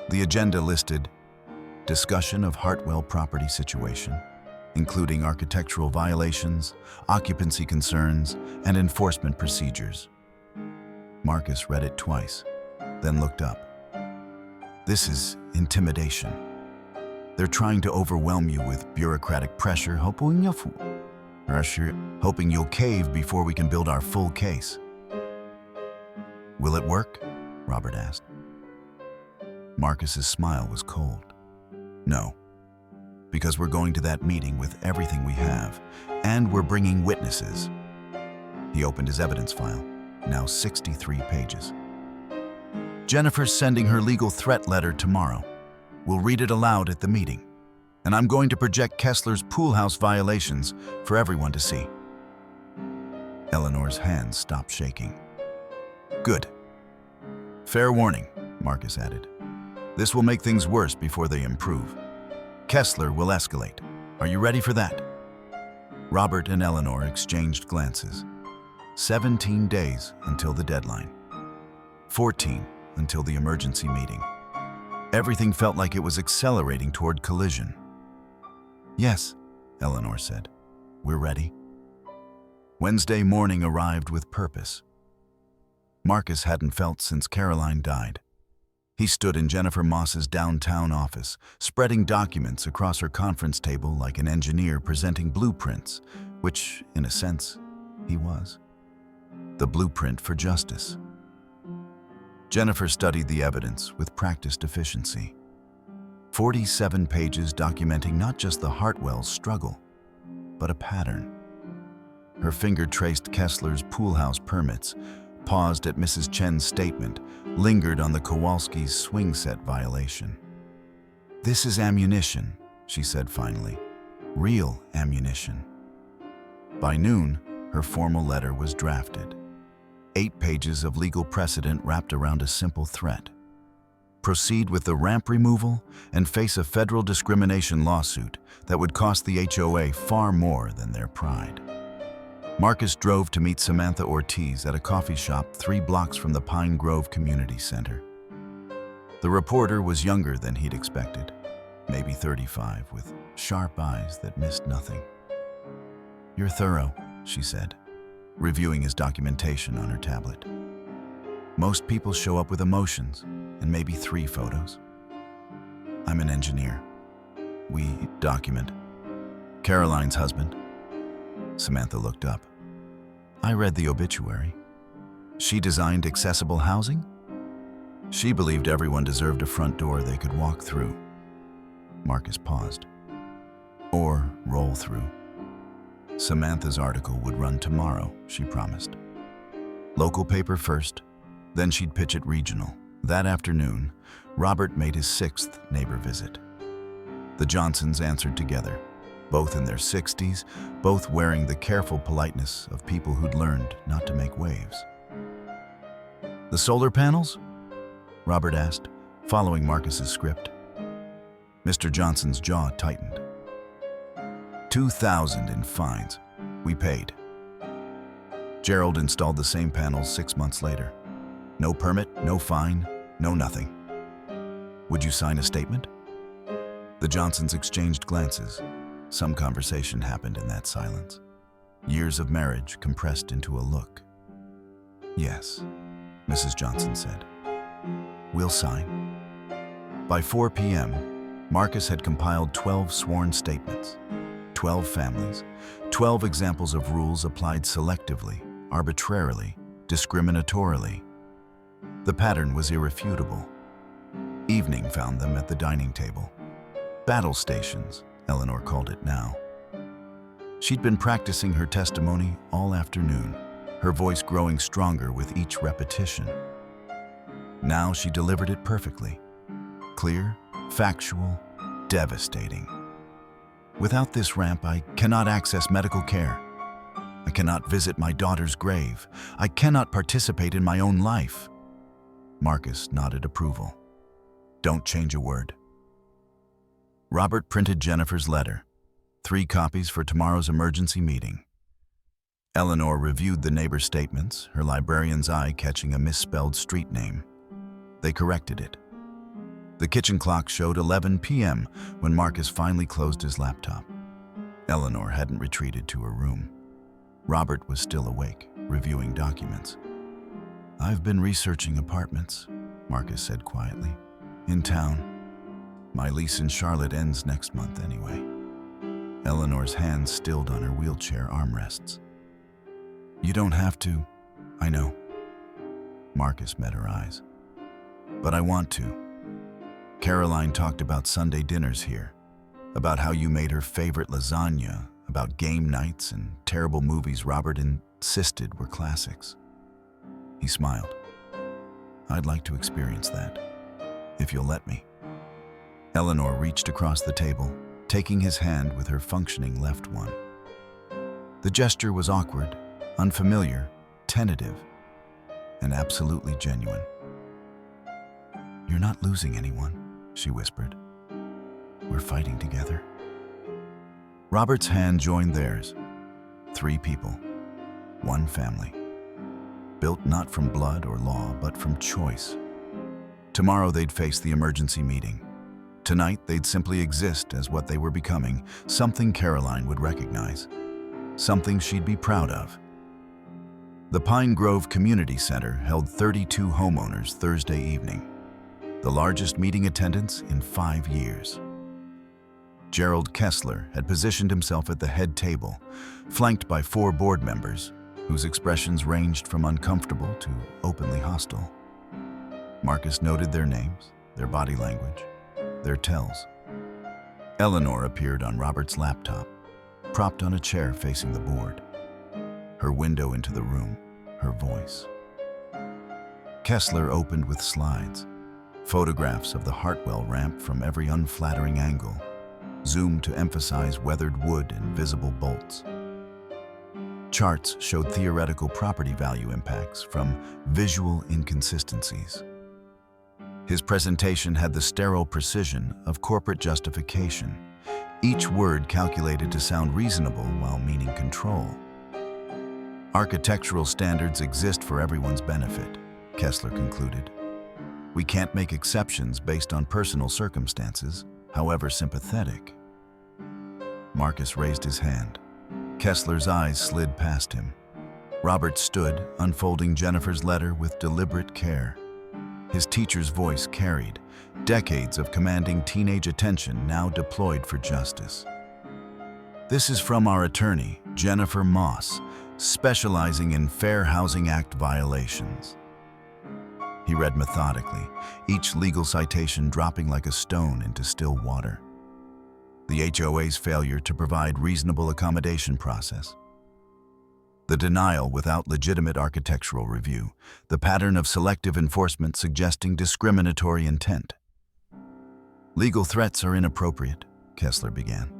The agenda listed discussion of Hartwell property situation, including architectural violations, occupancy concerns, and enforcement procedures. Marcus read it twice, then looked up. This is intimidation. They're trying to overwhelm you with bureaucratic pressure, hoping you'll cave before we can build our full case. Will it work? Robert asked. Marcus's smile was cold. No, because we're going to that meeting with everything we have, and we're bringing witnesses. He opened his evidence file, now 63 pages. Jennifer's sending her legal threat letter tomorrow. We'll read it aloud at the meeting, and I'm going to project Kessler's pool house violations for everyone to see. Eleanor's hands stopped shaking. Good. Fair warning, Marcus added. This will make things worse before they improve. Kessler will escalate. Are you ready for that? Robert and Eleanor exchanged glances. 17 days until the deadline. 14 until the emergency meeting. Everything felt like it was accelerating toward collision. "Yes," Eleanor said. "We're ready." Wednesday morning arrived with purpose. Marcus hadn't felt since Caroline died. He stood in Jennifer Moss's downtown office, spreading documents across her conference table like an engineer presenting blueprints, which, in a sense, he was. The blueprint for justice. Jennifer studied the evidence with practiced efficiency. 47 pages documenting not just the Hartwell's struggle, but a pattern. Her finger traced Kessler's pool house permits, paused at Mrs. Chen's statement, lingered on the Kowalski's swing set violation. "This is ammunition," she said finally. "Real ammunition." By noon, her formal letter was drafted. 8 pages of legal precedent wrapped around a simple threat. Proceed with the ramp removal and face a federal discrimination lawsuit that would cost the HOA far more than their pride. Marcus drove to meet Samantha Ortiz at a coffee shop 3 blocks from the Pine Grove Community Center. The reporter was younger than he'd expected, maybe 35, with sharp eyes that missed nothing. "You're thorough," she said, reviewing his documentation on her tablet. "Most people show up with emotions and maybe 3 photos. I'm an engineer. We document. Caroline's husband." Samantha looked up. "I read the obituary. She designed accessible housing? She believed everyone deserved a front door they could walk through." Marcus paused. "Or roll through." Samantha's article would run tomorrow, she promised. Local paper first, then she'd pitch it regional. That afternoon, Robert made his 6th neighbor visit. The Johnsons answered together, both in their 60s, both wearing the careful politeness of people who'd learned not to make waves. "The solar panels?" Robert asked, following Marcus's script. Mr. Johnson's jaw tightened. $2,000 in fines. We paid. Gerald installed the same panels 6 months later. No permit, no fine, no nothing. "Would you sign a statement?" The Johnsons exchanged glances. Some conversation happened in that silence. Years of marriage compressed into a look. "Yes," Mrs. Johnson said. "We'll sign." By 4 p.m., Marcus had compiled 12 sworn statements. 12 families, 12 examples of rules applied selectively, arbitrarily, discriminatorily. The pattern was irrefutable. Evening found them at the dining table. Battle stations, Eleanor called it now. She'd been practicing her testimony all afternoon, her voice growing stronger with each repetition. Now she delivered it perfectly. Clear, factual, devastating. "Without this ramp, I cannot access medical care. I cannot visit my daughter's grave. I cannot participate in my own life." Marcus nodded approval. "Don't change a word." Robert printed Jennifer's letter, 3 copies for tomorrow's emergency meeting. Eleanor reviewed the neighbor's statements, her librarian's eye catching a misspelled street name. They corrected it. The kitchen clock showed 11 p.m. when Marcus finally closed his laptop. Eleanor hadn't retreated to her room. Robert was still awake, reviewing documents. "I've been researching apartments," Marcus said quietly. "In town. My lease in Charlotte ends next month anyway." Eleanor's hands stilled on her wheelchair armrests. "You don't have to. I know." Marcus met her eyes. "But I want to. Caroline talked about Sunday dinners here, about how you made her favorite lasagna, about game nights and terrible movies Robert insisted were classics." He smiled. "I'd like to experience that, if you'll let me." Eleanor reached across the table, taking his hand with her functioning left one. The gesture was awkward, unfamiliar, tentative, and absolutely genuine. "You're not losing anyone," she whispered. "We're fighting together." Robert's hand joined theirs. 3 people, 1 family. built not from blood or law, but from choice. Tomorrow they'd face the emergency meeting. Tonight they'd simply exist as what they were becoming, something Caroline would recognize, something she'd be proud of. The Pine Grove Community Center held 32 homeowners Thursday evening, the largest meeting attendance in 5 years. Gerald Kessler had positioned himself at the head table, flanked by 4 board members, whose expressions ranged from uncomfortable to openly hostile. Marcus noted their names, their body language, their tells. Eleanor appeared on Robert's laptop, propped on a chair facing the board. Her window into the room, her voice. Kessler opened with slides, photographs of the Hartwell ramp from every unflattering angle, zoomed to emphasize weathered wood and visible bolts. Charts showed theoretical property value impacts from visual inconsistencies. His presentation had the sterile precision of corporate justification, each word calculated to sound reasonable while meaning control. Architectural standards exist for everyone's benefit, Kessler concluded. We can't make exceptions based on personal circumstances, however sympathetic. Marcus raised his hand. Kessler's eyes slid past him. Robert stood, unfolding Jennifer's letter with deliberate care. His teacher's voice carried, decades of commanding teenage attention now deployed for justice. This is from our attorney, Jennifer Moss, specializing in Fair Housing Act violations. He read methodically, each legal citation dropping like a stone into still water. The HOA's failure to provide reasonable accommodation process, the denial without legitimate architectural review, the pattern of selective enforcement suggesting discriminatory intent. Legal threats are inappropriate, Kessler began.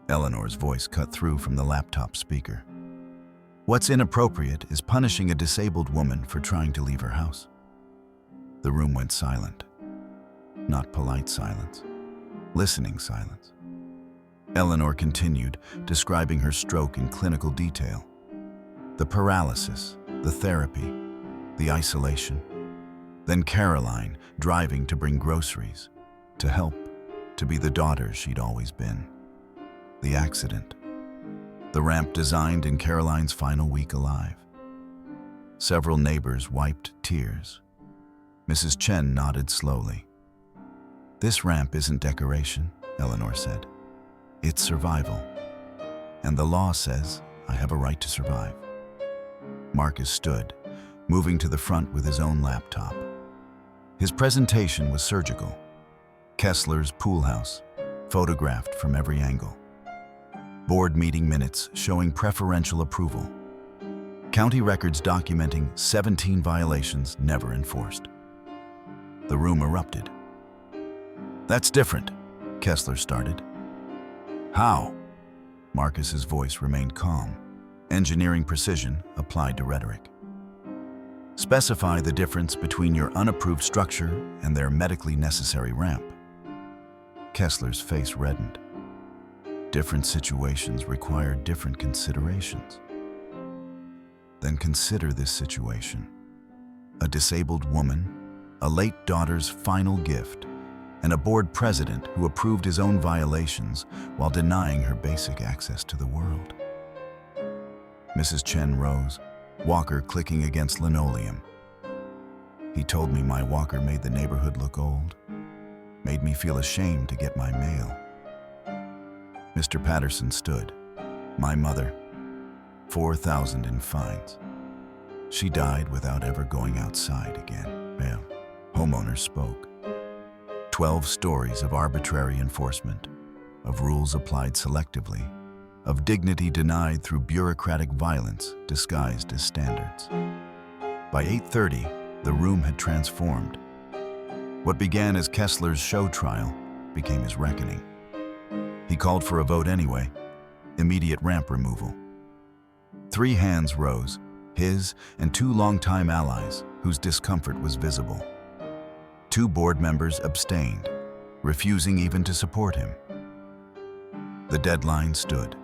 Eleanor's voice cut through from the laptop speaker. What's inappropriate is punishing a disabled woman for trying to leave her house. The room went silent. Not polite silence, listening silence. Eleanor continued, describing her stroke in clinical detail. The paralysis, the therapy, the isolation. Then Caroline, driving to bring groceries, to help, to be the daughter she'd always been. The accident. The ramp designed in Caroline's final week alive. Several neighbors wiped tears. Mrs. Chen nodded slowly. This ramp isn't decoration, Eleanor said. It's survival. And the law says I have a right to survive. Marcus stood, moving to the front with his own laptop. His presentation was surgical. Kessler's pool house, photographed from every angle. Board meeting minutes showing preferential approval. County records documenting 17 violations never enforced. The room erupted. That's different, Kessler started. How? Marcus's voice remained calm, engineering precision applied to rhetoric. Specify the difference between your unapproved structure and their medically necessary ramp. Kessler's face reddened. Different situations require different considerations. Then consider this situation. A disabled woman, a late daughter's final gift, and a board president who approved his own violations while denying her basic access to the world. Mrs. Chen rose, walker clicking against linoleum. He told me my walker made the neighborhood look old, made me feel ashamed to get my mail. Mr. Patterson stood. My mother, 4,000 in fines. She died without ever going outside again. Well, homeowners spoke. 12 stories of arbitrary enforcement, of rules applied selectively, of dignity denied through bureaucratic violence disguised as standards. By 8:30, the room had transformed. What began as Kessler's show trial became his reckoning. He called for a vote anyway, immediate ramp removal. 3 hands rose, his and 2 longtime allies whose discomfort was visible. 2 board members abstained, refusing even to support him. The deadline stood.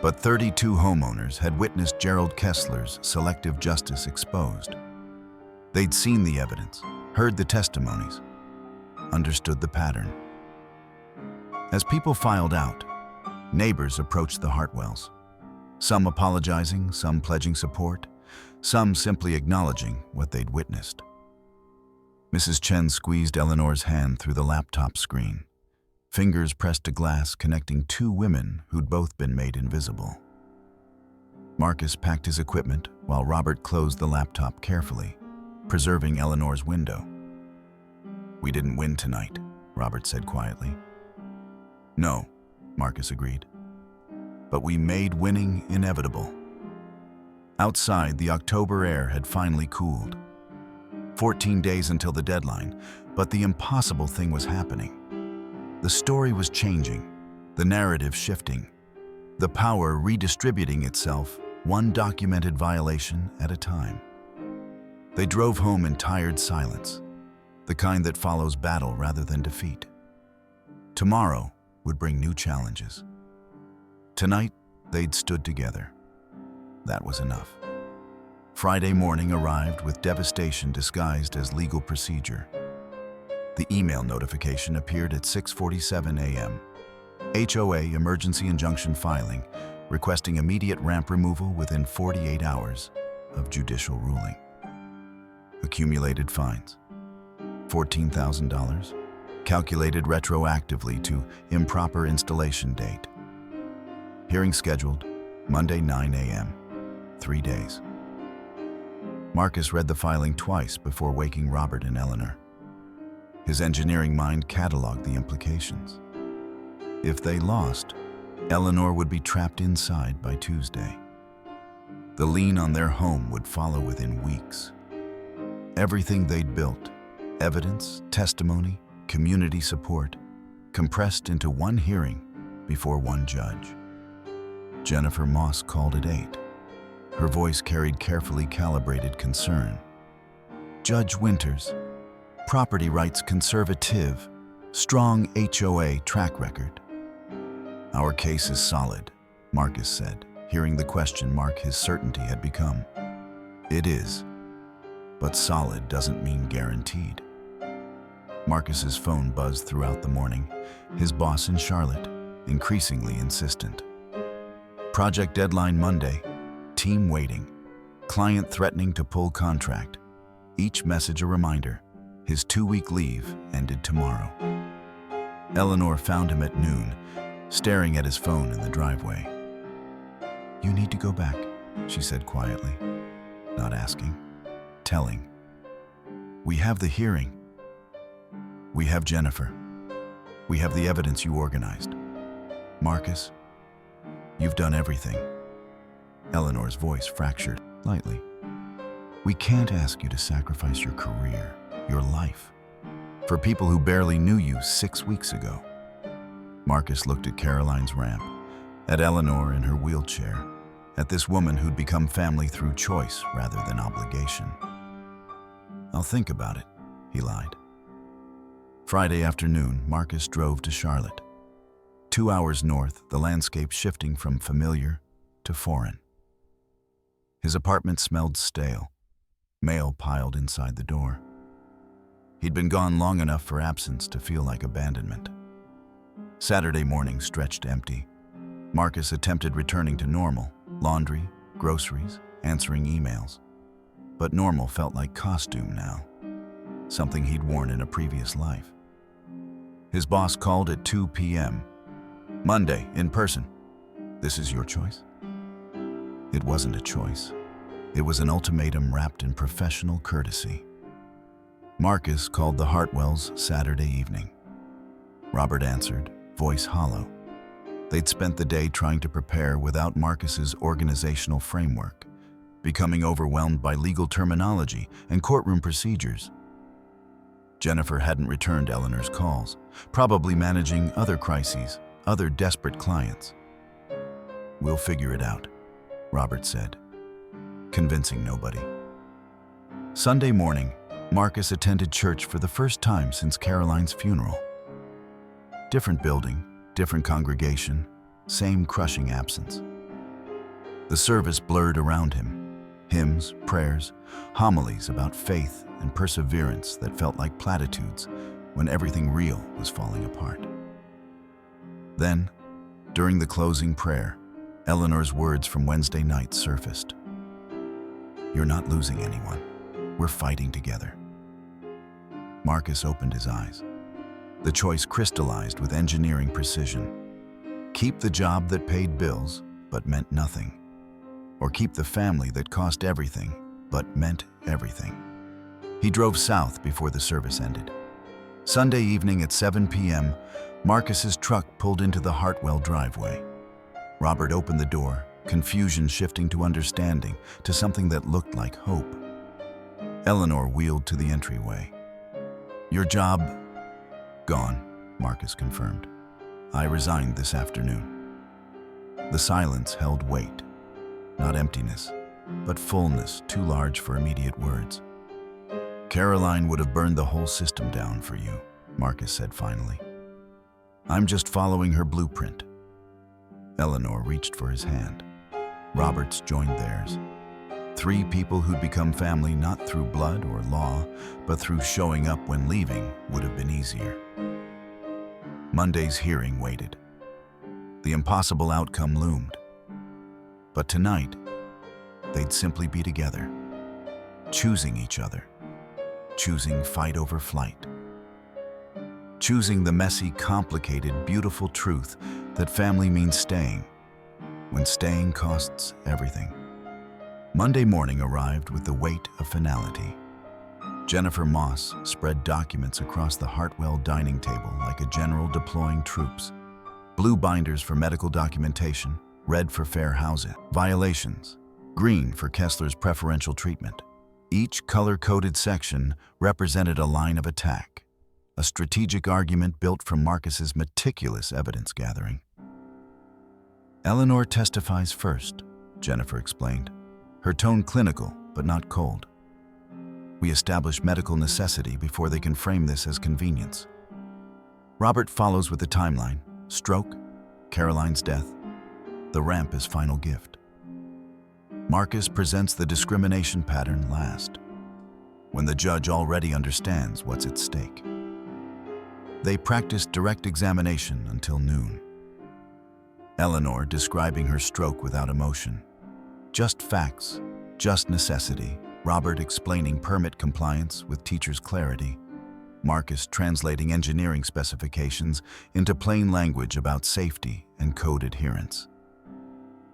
But 32 homeowners had witnessed Gerald Kessler's selective justice exposed. They'd seen the evidence, heard the testimonies, understood the pattern. As people filed out, neighbors approached the Hartwells, some apologizing, some pledging support, some simply acknowledging what they'd witnessed. Mrs. Chen squeezed Eleanor's hand through the laptop screen, fingers pressed to glass connecting two women who'd both been made invisible. Marcus packed his equipment while Robert closed the laptop carefully, preserving Eleanor's window. "We didn't win tonight," Robert said quietly. "No," Marcus agreed. "But we made winning inevitable." Outside, the October air had finally cooled. 14 days until the deadline, but the impossible thing was happening. The story was changing, the narrative shifting, the power redistributing itself, one documented violation at a time. They drove home in tired silence, the kind that follows battle rather than defeat. Tomorrow would bring new challenges. Tonight, they'd stood together. That was enough. Friday morning arrived with devastation disguised as legal procedure. The email notification appeared at 6:47 a.m. HOA emergency injunction filing, requesting immediate ramp removal within 48 hours of judicial ruling. Accumulated fines: $14,000, calculated retroactively to improper installation date. Hearing scheduled Monday 9 a.m., 3 days. Marcus read the filing twice before waking Robert and Eleanor. His engineering mind cataloged the implications. If they lost, Eleanor would be trapped inside by Tuesday. The lien on their home would follow within weeks. Everything they'd built, evidence, testimony, community support, compressed into one hearing before one judge. Jennifer Moss called at 8. Her voice carried carefully calibrated concern. "Judge Winters, property rights conservative, strong HOA track record." "Our case is solid," Marcus said, hearing the question mark his certainty had become. "It is, but solid doesn't mean guaranteed." Marcus's phone buzzed throughout the morning, his boss in Charlotte, increasingly insistent. Project deadline Monday, team waiting, client threatening to pull contract. Each message a reminder, his 2-week leave ended tomorrow. Eleanor found him at noon, staring at his phone in the driveway. "You need to go back," she said quietly, not asking, telling. "We have the hearing. We have Jennifer. We have the evidence you organized. Marcus, you've done everything." Eleanor's voice fractured lightly. "We can't ask you to sacrifice your career, your life, for people who barely knew you 6 weeks ago." Marcus looked at Caroline's ramp, at Eleanor in her wheelchair, at this woman who'd become family through choice rather than obligation. "I'll think about it," he lied. Friday afternoon, Marcus drove to Charlotte. 2 hours north, the landscape shifting from familiar to foreign. His apartment smelled stale, mail piled inside the door. He'd been gone long enough for absence to feel like abandonment. Saturday morning stretched empty. Marcus attempted returning to normal, laundry, groceries, answering emails. But normal felt like costume now, something he'd worn in a previous life. His boss called at 2 p.m. "Monday, in person. This is your choice?" It wasn't a choice. It was an ultimatum wrapped in professional courtesy. Marcus called the Hartwells Saturday evening. Robert answered, voice hollow. They'd spent the day trying to prepare without Marcus's organizational framework, becoming overwhelmed by legal terminology and courtroom procedures. Jennifer hadn't returned Eleanor's calls, probably managing other crises, other desperate clients. "We'll figure it out," Robert said, convincing nobody. Sunday morning, Marcus attended church for the first time since Caroline's funeral. Different building, different congregation, same crushing absence. The service blurred around him. Hymns, prayers, homilies about faith and perseverance that felt like platitudes when everything real was falling apart. Then, during the closing prayer, Eleanor's words from Wednesday night surfaced. "You're not losing anyone. We're fighting together." Marcus opened his eyes. The choice crystallized with engineering precision. Keep the job that paid bills but meant nothing, or keep the family that cost everything but meant everything. He drove south before the service ended. Sunday evening at 7 p.m., Marcus's truck pulled into the Hartwell driveway. Robert opened the door, confusion shifting to understanding, to something that looked like hope. Eleanor wheeled to the entryway. "Your job?" "Gone," Marcus confirmed. "I resigned this afternoon." The silence held weight. Not emptiness, but fullness too large for immediate words. "Caroline would have burned the whole system down for you," Marcus said finally. "I'm just following her blueprint." Eleanor reached for his hand. Robert's joined theirs. Three people who'd become family not through blood or law, but through showing up when leaving would have been easier. Monday's hearing waited. The impossible outcome loomed. But tonight, they'd simply be together, choosing each other, choosing fight over flight, choosing the messy, complicated, beautiful truth that family means staying, when staying costs everything. Monday morning arrived with the weight of finality. Jennifer Moss spread documents across the Hartwell dining table like a general deploying troops. Blue binders for medical documentation, red for fair housing violations, green for Kessler's preferential treatment. Each color-coded section represented a line of attack, a strategic argument built from Marcus's meticulous evidence gathering. "Eleanor testifies first," Jennifer explained, her tone clinical but not cold. "We establish medical necessity before they can frame this as convenience." Robert follows with the timeline: stroke, Caroline's death, the ramp as final gift. Marcus presents the discrimination pattern last, when the judge already understands what's at stake. They practice direct examination until noon. Eleanor describing her stroke without emotion. Just facts, just necessity. Robert explaining permit compliance with teacher's clarity. Marcus translating engineering specifications into plain language about safety and code adherence.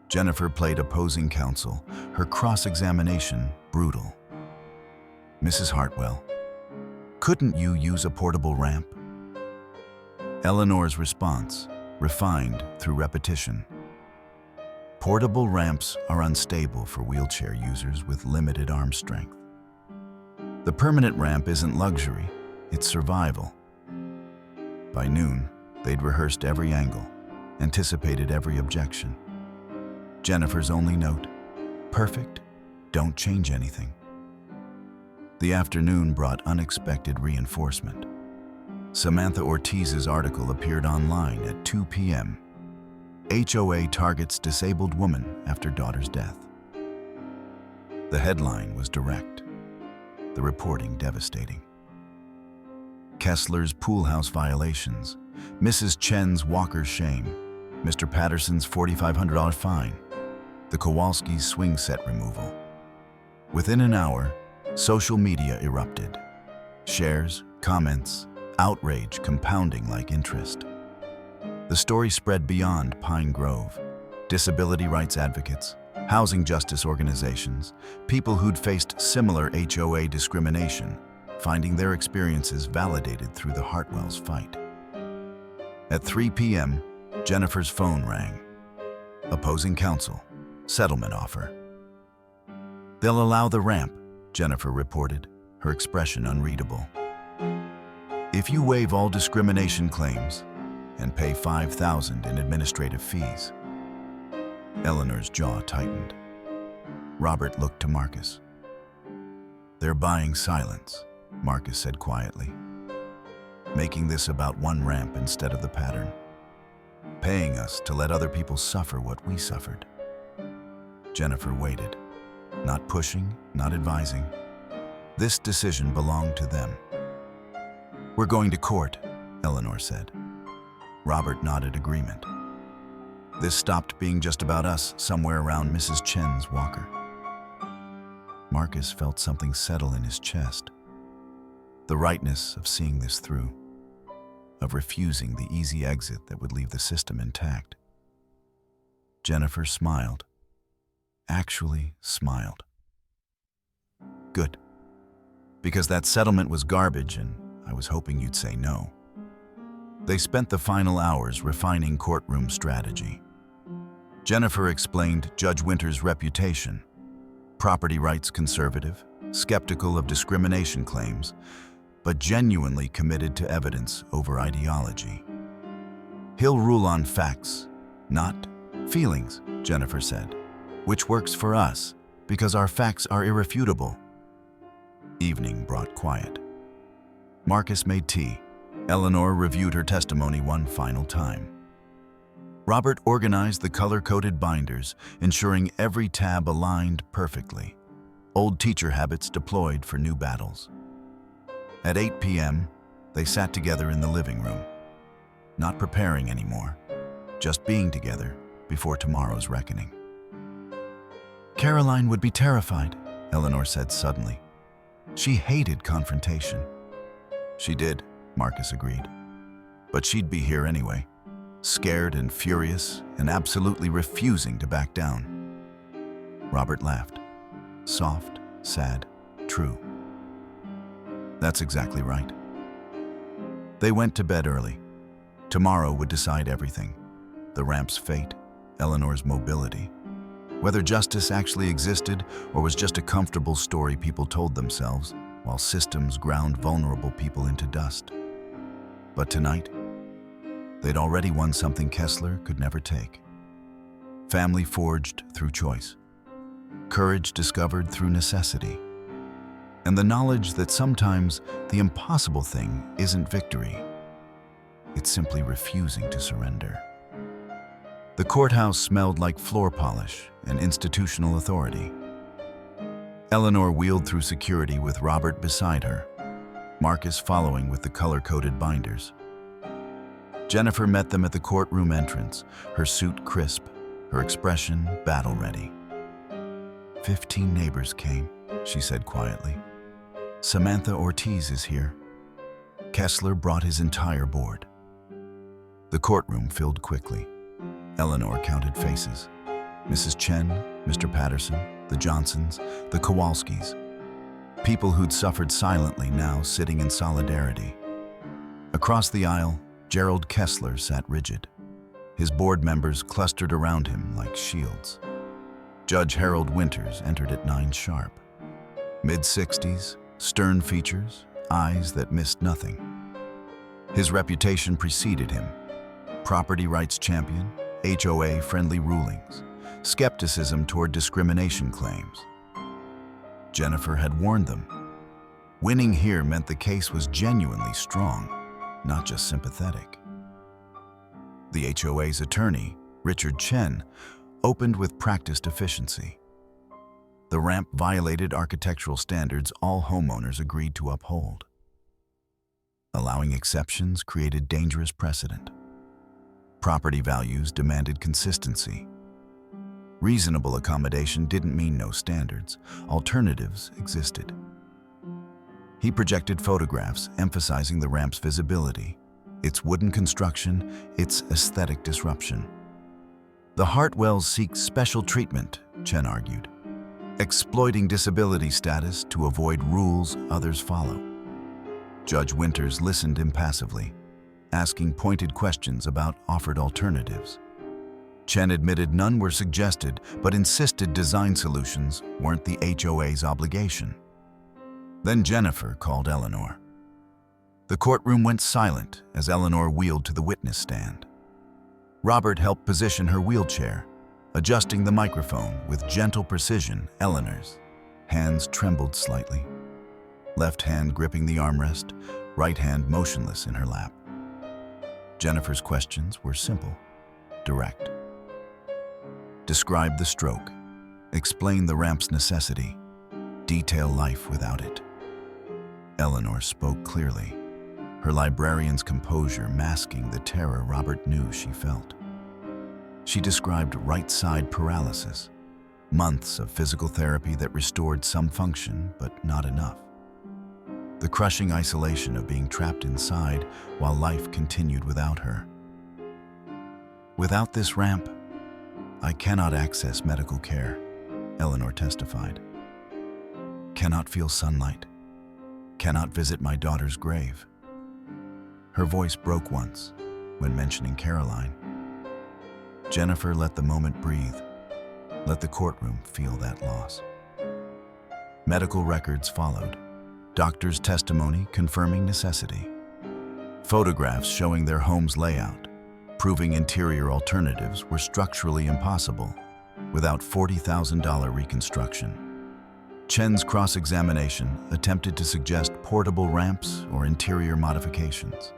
Jennifer played opposing counsel, her cross-examination brutal. "Mrs. Hartwell, couldn't you use a portable ramp?" Eleanor's response, refined through repetition. "Portable ramps are unstable for wheelchair users with limited arm strength. The permanent ramp isn't luxury, it's survival." By noon, they'd rehearsed every angle, anticipated every objection. Jennifer's only note: "Perfect, don't change anything." The afternoon brought unexpected reinforcement. Samantha Ortiz's article appeared online at 2 p.m. HOA targets disabled woman after daughter's death. The headline was direct, the reporting devastating. Kessler's pool house violations, Mrs. Chen's Walker shame, Mr. Patterson's $4,500 fine, the Kowalski's swing set removal. Within an hour, social media erupted. Shares, comments, outrage compounding like interest. The story spread beyond Pine Grove. Disability rights advocates, housing justice organizations, people who'd faced similar HOA discrimination, finding their experiences validated through the Hartwell's fight. At 3 p.m., Jennifer's phone rang. Opposing counsel, settlement offer. "They'll allow the ramp," Jennifer reported, her expression unreadable. "If you waive all discrimination claims and pay $5,000 in administrative fees." Eleanor's jaw tightened. Robert looked to Marcus. "They're buying silence," Marcus said quietly. "Making this about one ramp instead of the pattern. Paying us to let other people suffer what we suffered." Jennifer waited, not pushing, not advising. This decision belonged to them. "We're going to court," Eleanor said. Robert nodded agreement. This stopped being just about us somewhere around Mrs. Chen's walker. Marcus felt something settle in his chest. The rightness of seeing this through, of refusing the easy exit that would leave the system intact. Jennifer smiled. Actually smiled. Good. Because that settlement was garbage and I was hoping you'd say no. They spent the final hours refining courtroom strategy. Jennifer explained Judge Winter's reputation. Property rights conservative, skeptical of discrimination claims, but genuinely committed to evidence over ideology. "He'll rule on facts, not feelings," Jennifer said, "which works for us because our facts are irrefutable." Evening brought quiet. Marcus made tea. Eleanor reviewed her testimony one final time. Robert organized the color-coded binders, ensuring every tab aligned perfectly. Old teacher habits deployed for new battles. At 8 p.m., they sat together in the living room, not preparing anymore, just being together before tomorrow's reckoning. "Caroline would be terrified," Eleanor said suddenly. "She hated confrontation." "She did," Marcus agreed. "But she'd be here anyway, scared and furious and absolutely refusing to back down." Robert laughed. Soft, sad, true. "That's exactly right." They went to bed early. Tomorrow would decide everything. The ramp's fate, Eleanor's mobility. Whether justice actually existed or was just a comfortable story people told themselves while systems ground vulnerable people into dust. But tonight, they'd already won something Kessler could never take. Family forged through choice. Courage discovered through necessity. And the knowledge that sometimes the impossible thing isn't victory. It's simply refusing to surrender. The courthouse smelled like floor polish and institutional authority. Eleanor wheeled through security with Robert beside her, Marcus following with the color-coded binders. Jennifer met them at the courtroom entrance, her suit crisp, her expression battle-ready. 15 neighbors came, she said quietly. "Samantha Ortiz is here." Kessler brought his entire board. The courtroom filled quickly. Eleanor counted faces. Mrs. Chen, Mr. Patterson, the Johnsons, the Kowalskis. People who'd suffered silently now sitting in solidarity. Across the aisle, Gerald Kessler sat rigid. His board members clustered around him like shields. Judge Harold Winters entered at 9 sharp. Mid-60s, stern features, eyes that missed nothing. His reputation preceded him. Property rights champion, HOA-friendly rulings, skepticism toward discrimination claims. Jennifer had warned them. Winning here meant the case was genuinely strong, not just sympathetic. The HOA's attorney, Richard Chen, opened with practiced efficiency. The ramp violated architectural standards all homeowners agreed to uphold. Allowing exceptions created dangerous precedent. Property values demanded consistency. Reasonable accommodation didn't mean no standards. Alternatives existed. He projected photographs emphasizing the ramp's visibility, its wooden construction, its aesthetic disruption. The Hartwells seek special treatment, Chen argued, exploiting disability status to avoid rules others follow. Judge Winters listened impassively, asking pointed questions about offered alternatives. Chen admitted none were suggested, but insisted design solutions weren't the HOA's obligation. Then Jennifer called Eleanor. The courtroom went silent as Eleanor wheeled to the witness stand. Robert helped position her wheelchair, adjusting the microphone with gentle precision. Eleanor's hands trembled slightly, left hand gripping the armrest, right hand motionless in her lap. Jennifer's questions were simple, direct. Describe the stroke. Explain the ramp's necessity. Detail life without it. Eleanor spoke clearly, her librarian's composure masking the terror Robert knew she felt. She described right-side paralysis, months of physical therapy that restored some function, but not enough. The crushing isolation of being trapped inside while life continued without her. Without this ramp, I cannot access medical care, Eleanor testified. Cannot feel sunlight. Cannot visit my daughter's grave. Her voice broke once when mentioning Caroline. Jennifer let the moment breathe. Let the courtroom feel that loss. Medical records followed. Doctors' testimony confirming necessity. Photographs showing their home's layout, proving interior alternatives were structurally impossible without $40,000 reconstruction. Chen's cross-examination attempted to suggest portable ramps or interior modifications.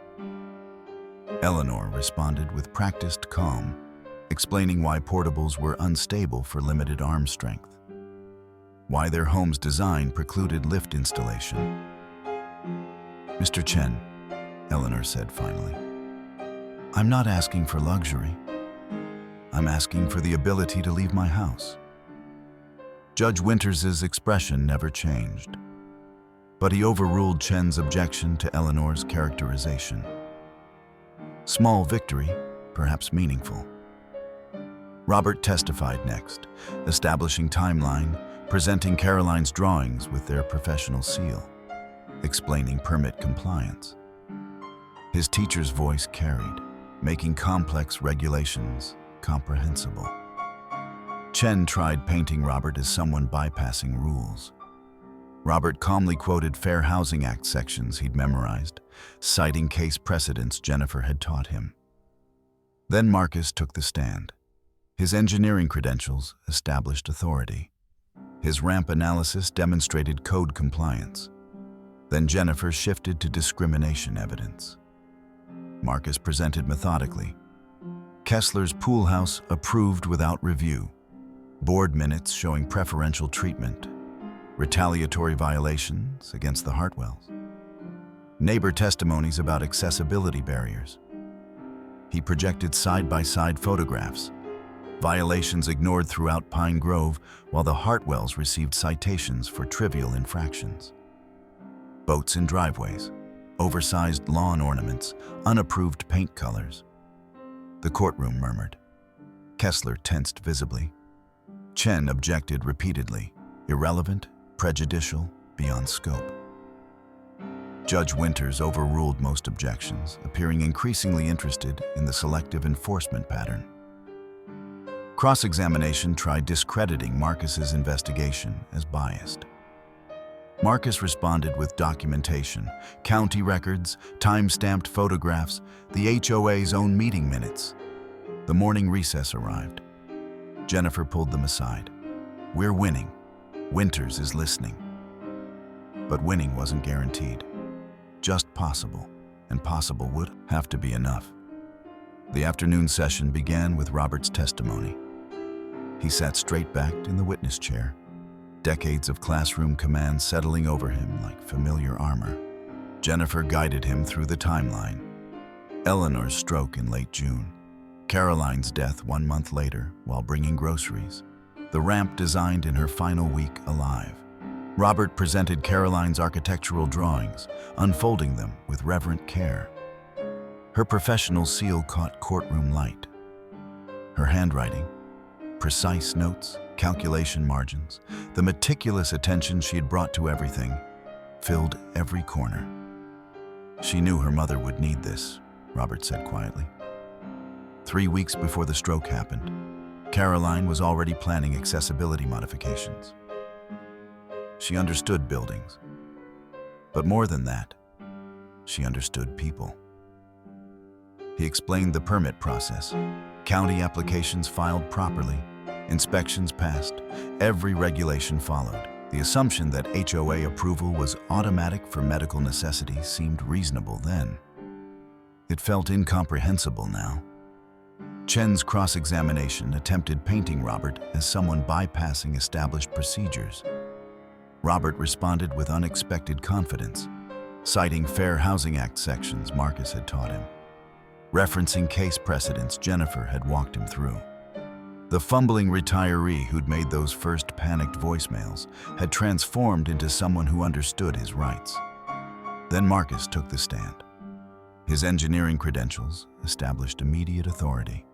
Eleanor responded with practiced calm, explaining why portables were unstable for limited arm strength, why their home's design precluded lift installation. Mr. Chen, Eleanor said finally, I'm not asking for luxury. I'm asking for the ability to leave my house. Judge Winters's expression never changed, but he overruled Chen's objection to Eleanor's characterization. Small victory, perhaps meaningful. Robert testified next, establishing timeline, presenting Caroline's drawings with their professional seal, explaining permit compliance. His teacher's voice carried, making complex regulations comprehensible. Chen tried painting Robert as someone bypassing rules. Robert calmly quoted Fair Housing Act sections he'd memorized, citing case precedents Jennifer had taught him. Then Marcus took the stand. His engineering credentials established authority. His ramp analysis demonstrated code compliance. Then Jennifer shifted to discrimination evidence. Marcus presented methodically. Kessler's pool house approved without review. Board minutes showing preferential treatment. Retaliatory violations against the Hartwells. Neighbor testimonies about accessibility barriers. He projected side-by-side photographs. Violations ignored throughout Pine Grove, while the Hartwells received citations for trivial infractions. Boats in driveways, oversized lawn ornaments, unapproved paint colors. The courtroom murmured. Kessler tensed visibly. Chen objected repeatedly, irrelevant, prejudicial, beyond scope. Judge Winters overruled most objections, appearing increasingly interested in the selective enforcement pattern. Cross-examination tried discrediting Marcus's investigation as biased. Marcus responded with documentation, county records, time-stamped photographs, the HOA's own meeting minutes. The morning recess arrived. Jennifer pulled them aside. We're winning. Winters is listening. But winning wasn't guaranteed. Just possible, and possible would have to be enough. The afternoon session began with Robert's testimony. He sat straight-backed in the witness chair, decades of classroom command settling over him like familiar armor. Jennifer guided him through the timeline. Eleanor's stroke in late June. Caroline's death 1 month later while bringing groceries. The ramp designed in her final week alive. Robert presented Caroline's architectural drawings, unfolding them with reverent care. Her professional seal caught courtroom light. Her handwriting, precise notes, calculation margins, the meticulous attention she had brought to everything, filled every corner. She knew her mother would need this, Robert said quietly. 3 weeks before the stroke happened, Caroline was already planning accessibility modifications. She understood buildings, but more than that, she understood people. He explained the permit process. County applications filed properly, inspections passed, every regulation followed. The assumption that HOA approval was automatic for medical necessity seemed reasonable then. It felt incomprehensible now. Chen's cross-examination attempted painting Robert as someone bypassing established procedures. Robert responded with unexpected confidence, citing Fair Housing Act sections Marcus had taught him, referencing case precedents Jennifer had walked him through. The fumbling retiree who'd made those first panicked voicemails had transformed into someone who understood his rights. Then Marcus took the stand. His engineering credentials established immediate authority.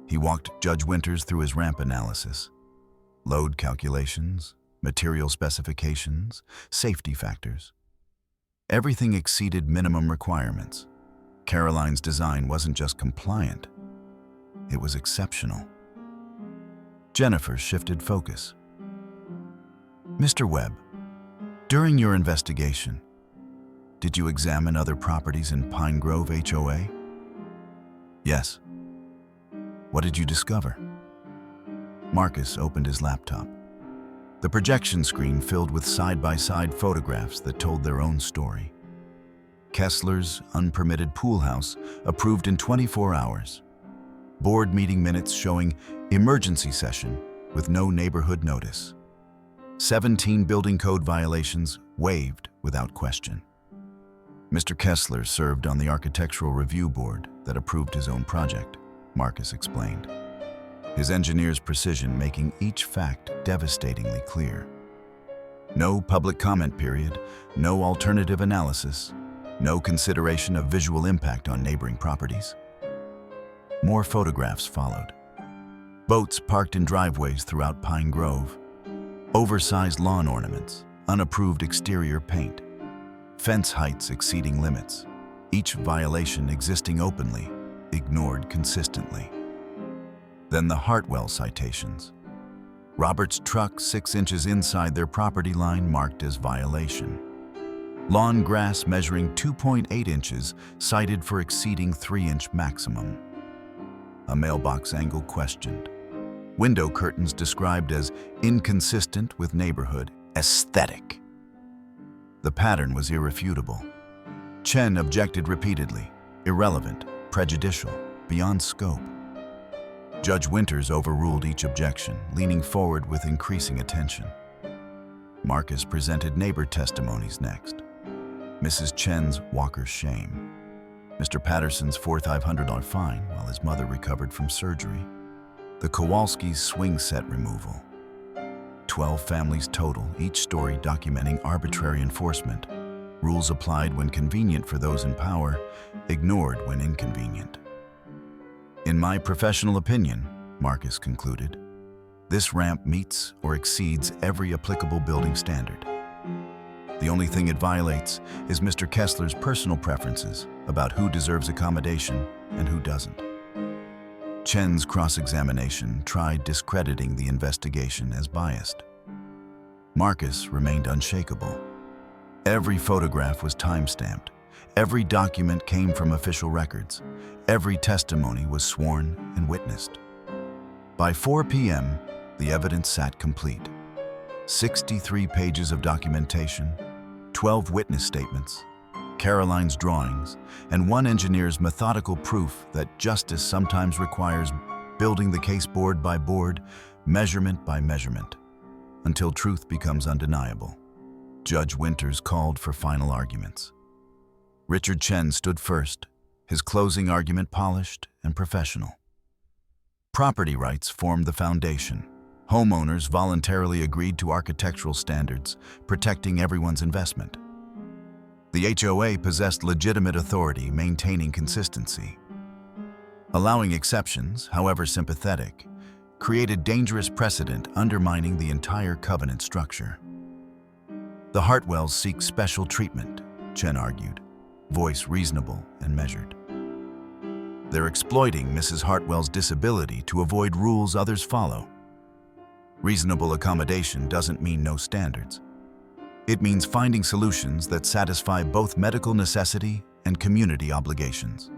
He walked Judge Winters through his ramp analysis, load calculations, material specifications, safety factors. Everything exceeded minimum requirements. Caroline's design wasn't just compliant, it was exceptional. Jennifer shifted focus. Mr. Webb, during your investigation, did you examine other properties in Pine Grove HOA? Yes. What did you discover? Marcus opened his laptop. The projection screen filled with side-by-side photographs that told their own story. Kessler's unpermitted pool house approved in 24 hours. Board meeting minutes showing emergency session with no neighborhood notice. 17 building code violations waived without question. Mr. Kessler served on the architectural review board that approved his own project, Marcus explained, his engineer's precision making each fact devastatingly clear. No public comment period, no alternative analysis, no consideration of visual impact on neighboring properties. More photographs followed. Boats parked in driveways throughout Pine Grove, oversized lawn ornaments, unapproved exterior paint, fence heights exceeding limits, each violation existing openly, ignored consistently. Then the Hartwell citations. Robert's truck 6 inches inside their property line marked as violation. Lawn grass measuring 2.8 inches cited for exceeding 3-inch maximum. A mailbox angle questioned. Window curtains described as inconsistent with neighborhood aesthetic. The pattern was irrefutable. Chen objected repeatedly, irrelevant, prejudicial, beyond scope. Judge Winters overruled each objection, leaning forward with increasing attention. Marcus presented neighbor testimonies next. Mrs. Chen's walker's shame. Mr. Patterson's $4,500 fine while his mother recovered from surgery. The Kowalski's swing set removal. 12 families total, each story documenting arbitrary enforcement. Rules applied when convenient for those in power, ignored when inconvenient. In my professional opinion, Marcus concluded, this ramp meets or exceeds every applicable building standard. The only thing it violates is Mr. Kessler's personal preferences about who deserves accommodation and who doesn't. Chen's cross-examination tried discrediting the investigation as biased. Marcus remained unshakable. Every photograph was time-stamped. Every document came from official records. Every testimony was sworn and witnessed. By 4 p.m., the evidence sat complete. 63 pages of documentation, 12 witness statements, Caroline's drawings, and one engineer's methodical proof that justice sometimes requires building the case board by board, measurement by measurement, until truth becomes undeniable. Judge Winters called for final arguments. Richard Chen stood first, his closing argument polished and professional. Property rights formed the foundation. Homeowners voluntarily agreed to architectural standards, protecting everyone's investment. The HOA possessed legitimate authority, maintaining consistency. Allowing exceptions, however sympathetic, created dangerous precedent undermining the entire covenant structure. The Hartwells seek special treatment, Chen argued, voice reasonable and measured. They're exploiting Mrs. Hartwell's disability to avoid rules others follow. Reasonable accommodation doesn't mean no standards. It means finding solutions that satisfy both medical necessity and community obligations.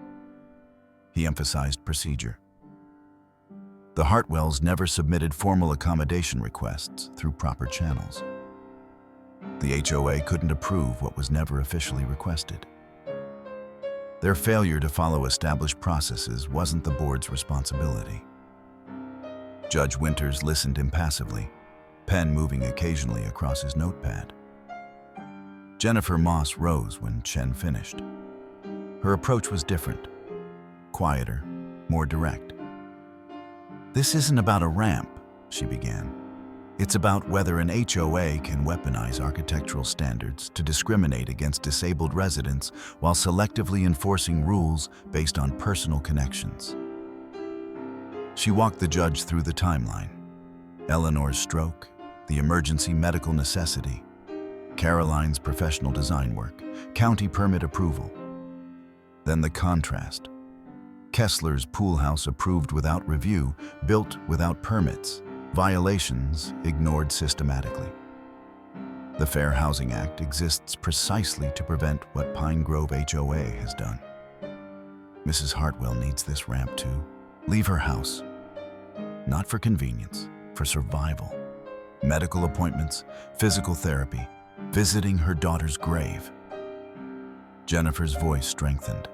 He emphasized procedure. The Hartwells never submitted formal accommodation requests through proper channels. The HOA couldn't approve what was never officially requested. Their failure to follow established processes wasn't the board's responsibility. Judge Winters listened impassively, pen moving occasionally across his notepad. Jennifer Moss rose when Chen finished. Her approach was different, quieter, more direct. "This isn't about a ramp," she began. "It's about whether an HOA can weaponize architectural standards to discriminate against disabled residents while selectively enforcing rules based on personal connections." She walked the judge through the timeline: Eleanor's stroke, the emergency medical necessity, Caroline's professional design work, county permit approval. Then the contrast: Kessler's pool house approved without review, built without permits, violations ignored systematically. The Fair Housing Act exists precisely to prevent what Pine Grove HOA has done. Mrs. Hartwell needs this ramp to leave her house, not for convenience, for survival. Medical appointments, physical therapy, visiting her daughter's grave. Jennifer's voice strengthened.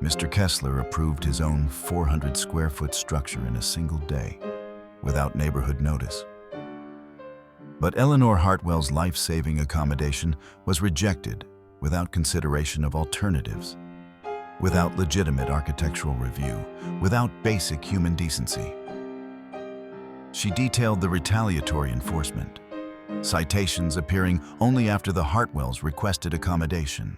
Mr. Kessler approved his own 400-square-foot structure in a single day, without neighborhood notice. But Eleanor Hartwell's life-saving accommodation was rejected without consideration of alternatives, without legitimate architectural review, without basic human decency. She detailed the retaliatory enforcement, citations appearing only after the Hartwells requested accommodation,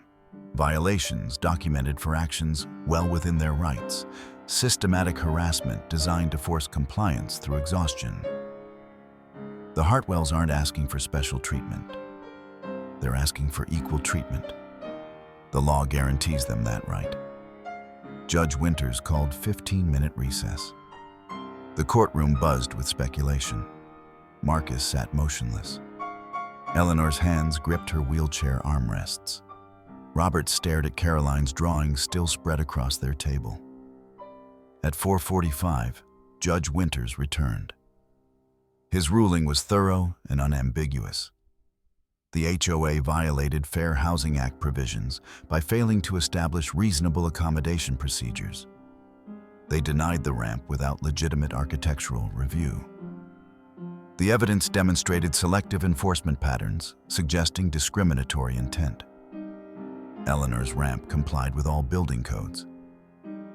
violations documented for actions well within their rights, systematic harassment designed to force compliance through exhaustion. The Hartwells aren't asking for special treatment. They're asking for equal treatment. The law guarantees them that right. Judge Winters called 15-minute recess. The courtroom buzzed with speculation. Marcus sat motionless. Eleanor's hands gripped her wheelchair armrests. Robert stared at Caroline's drawings still spread across their table. At 4:45, Judge Winters returned. His ruling was thorough and unambiguous. The HOA violated Fair Housing Act provisions by failing to establish reasonable accommodation procedures. They denied the ramp without legitimate architectural review. The evidence demonstrated selective enforcement patterns, suggesting discriminatory intent. Eleanor's ramp complied with all building codes.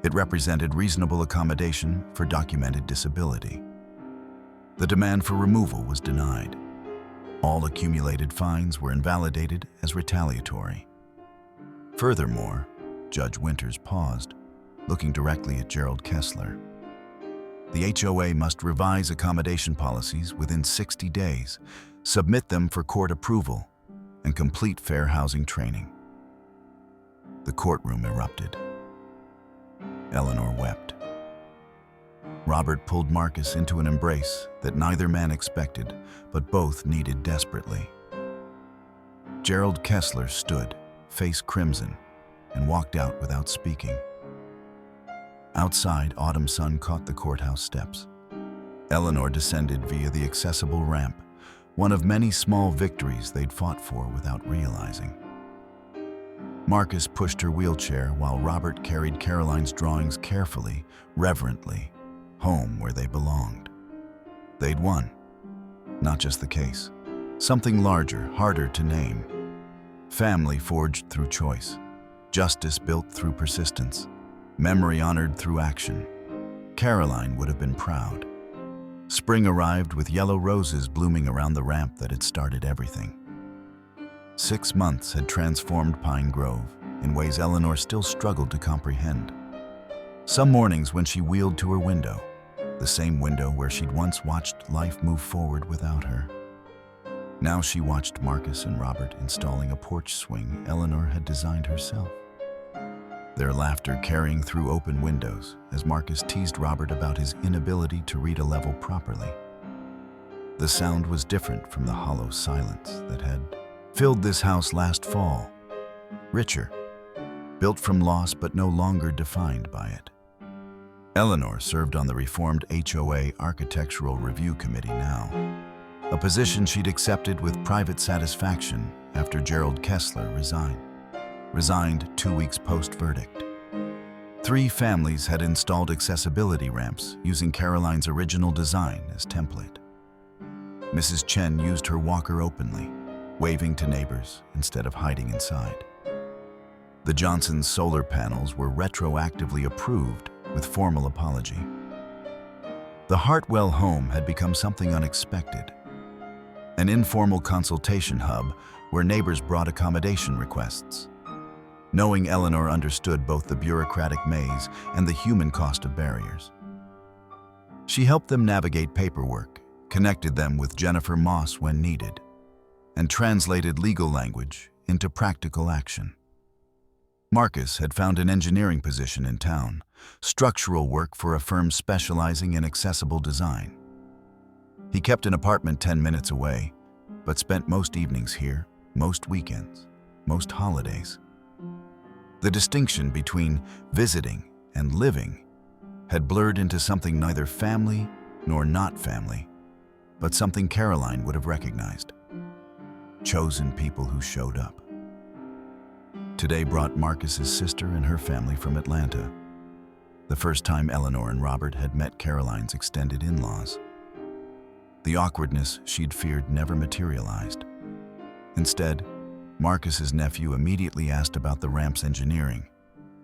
It represented reasonable accommodation for documented disability. The demand for removal was denied. All accumulated fines were invalidated as retaliatory. Furthermore, Judge Winters paused, looking directly at Gerald Kessler. The HOA must revise accommodation policies within 60 days, submit them for court approval, and complete fair housing training. The courtroom erupted. Eleanor wept. Robert pulled Marcus into an embrace that neither man expected, but both needed desperately. Gerald Kessler stood, face crimson, and walked out without speaking. Outside, autumn sun caught the courthouse steps. Eleanor descended via the accessible ramp, one of many small victories they'd fought for without realizing. Marcus pushed her wheelchair while Robert carried Caroline's drawings carefully, reverently, home where they belonged. They'd won. Not just the case. Something larger, harder to name. Family forged through choice. Justice built through persistence. Memory honored through action. Caroline would have been proud. Spring arrived with yellow roses blooming around the ramp that had started everything. 6 months had transformed Pine Grove in ways Eleanor still struggled to comprehend. Some mornings when she wheeled to her window, the same window where she'd once watched life move forward without her. Now she watched Marcus and Robert installing a porch swing Eleanor had designed herself. Their laughter carrying through open windows as Marcus teased Robert about his inability to read a level properly. The sound was different from the hollow silence that had filled this house last fall. Richer, built from loss but no longer defined by it. Eleanor served on the reformed HOA Architectural Review Committee now, a position she'd accepted with private satisfaction after Gerald Kessler resigned. resigned 2 weeks post-verdict. 3 families had installed accessibility ramps using Caroline's original design as template. Mrs. Chen used her walker openly, waving to neighbors instead of hiding inside. The Johnsons' solar panels were retroactively approved with formal apology. The Hartwell home had become something unexpected, an informal consultation hub where neighbors brought accommodation requests. Knowing Eleanor understood both the bureaucratic maze and the human cost of barriers. She helped them navigate paperwork, connected them with Jennifer Moss when needed, and translated legal language into practical action. Marcus had found an engineering position in town, structural work for a firm specializing in accessible design. He kept an apartment 10 minutes away, but spent most evenings here, most weekends, most holidays. The distinction between visiting and living had blurred into something neither family nor not family, but something Caroline would have recognized. Chosen people who showed up. Today brought Marcus's sister and her family from Atlanta, the first time Eleanor and Robert had met Caroline's extended in-laws. The awkwardness she'd feared never materialized. Instead, Marcus's nephew immediately asked about the ramp's engineering,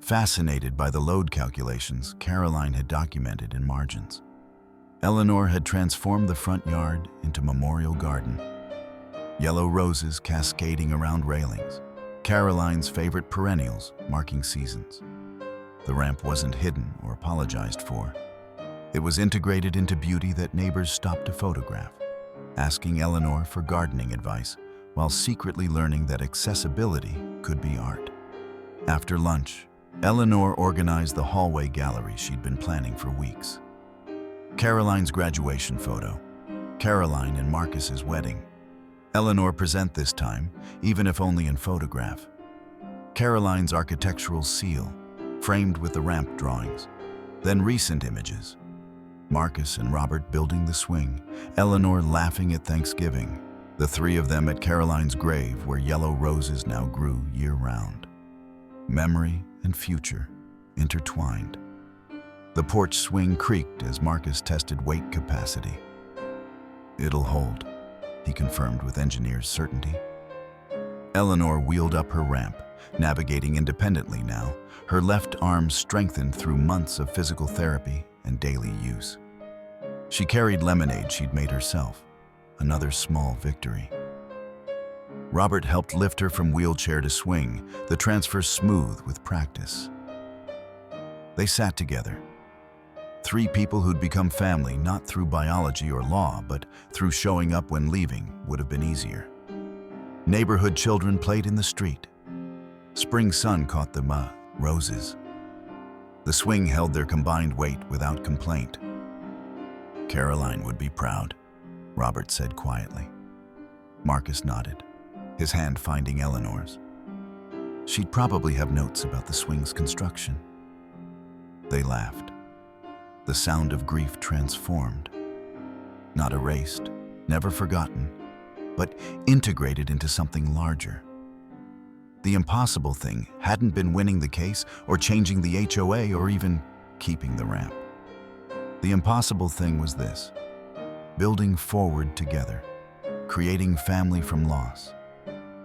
fascinated by the load calculations Caroline had documented in margins. Eleanor had transformed the front yard into memorial garden. Yellow roses cascading around railings, Caroline's favorite perennials marking seasons. The ramp wasn't hidden or apologized for. It was integrated into beauty that neighbors stopped to photograph, asking Eleanor for gardening advice while secretly learning that accessibility could be art. After lunch, Eleanor organized the hallway gallery she'd been planning for weeks. Caroline's graduation photo, Caroline and Marcus's wedding. Eleanor present this time, even if only in photograph. Caroline's architectural seal, framed with the ramp drawings. Then recent images. Marcus and Robert building the swing, Eleanor laughing at Thanksgiving, the 3 of them at Caroline's grave where yellow roses now grew year-round. Memory and future intertwined. The porch swing creaked as Marcus tested weight capacity. "It'll hold," he confirmed with engineer's certainty. Eleanor wheeled up her ramp, navigating independently now, her left arm strengthened through months of physical therapy and daily use. She carried lemonade she'd made herself, another small victory. Robert helped lift her from wheelchair to swing, the transfer smooth with practice. They sat together. 3 people who'd become family not through biology or law, but through showing up when leaving would have been easier. Neighborhood children played in the street. Spring sun caught the roses. The swing held their combined weight without complaint. "Caroline would be proud," Robert said quietly. Marcus nodded, his hand finding Eleanor's. "She'd probably have notes about the swing's construction." They laughed. The sound of grief transformed. Not erased, never forgotten, but integrated into something larger. The impossible thing hadn't been winning the case or changing the HOA or even keeping the ramp. The impossible thing was this: building forward together, creating family from loss,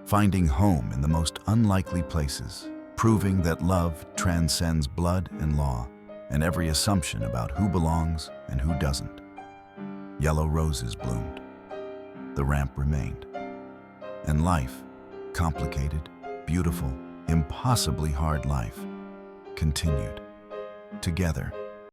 finding home in the most unlikely places, proving that love transcends blood and law and every assumption about who belongs and who doesn't. Yellow roses bloomed. The ramp remained. And life, complicated, beautiful, impossibly hard life, continued. Together.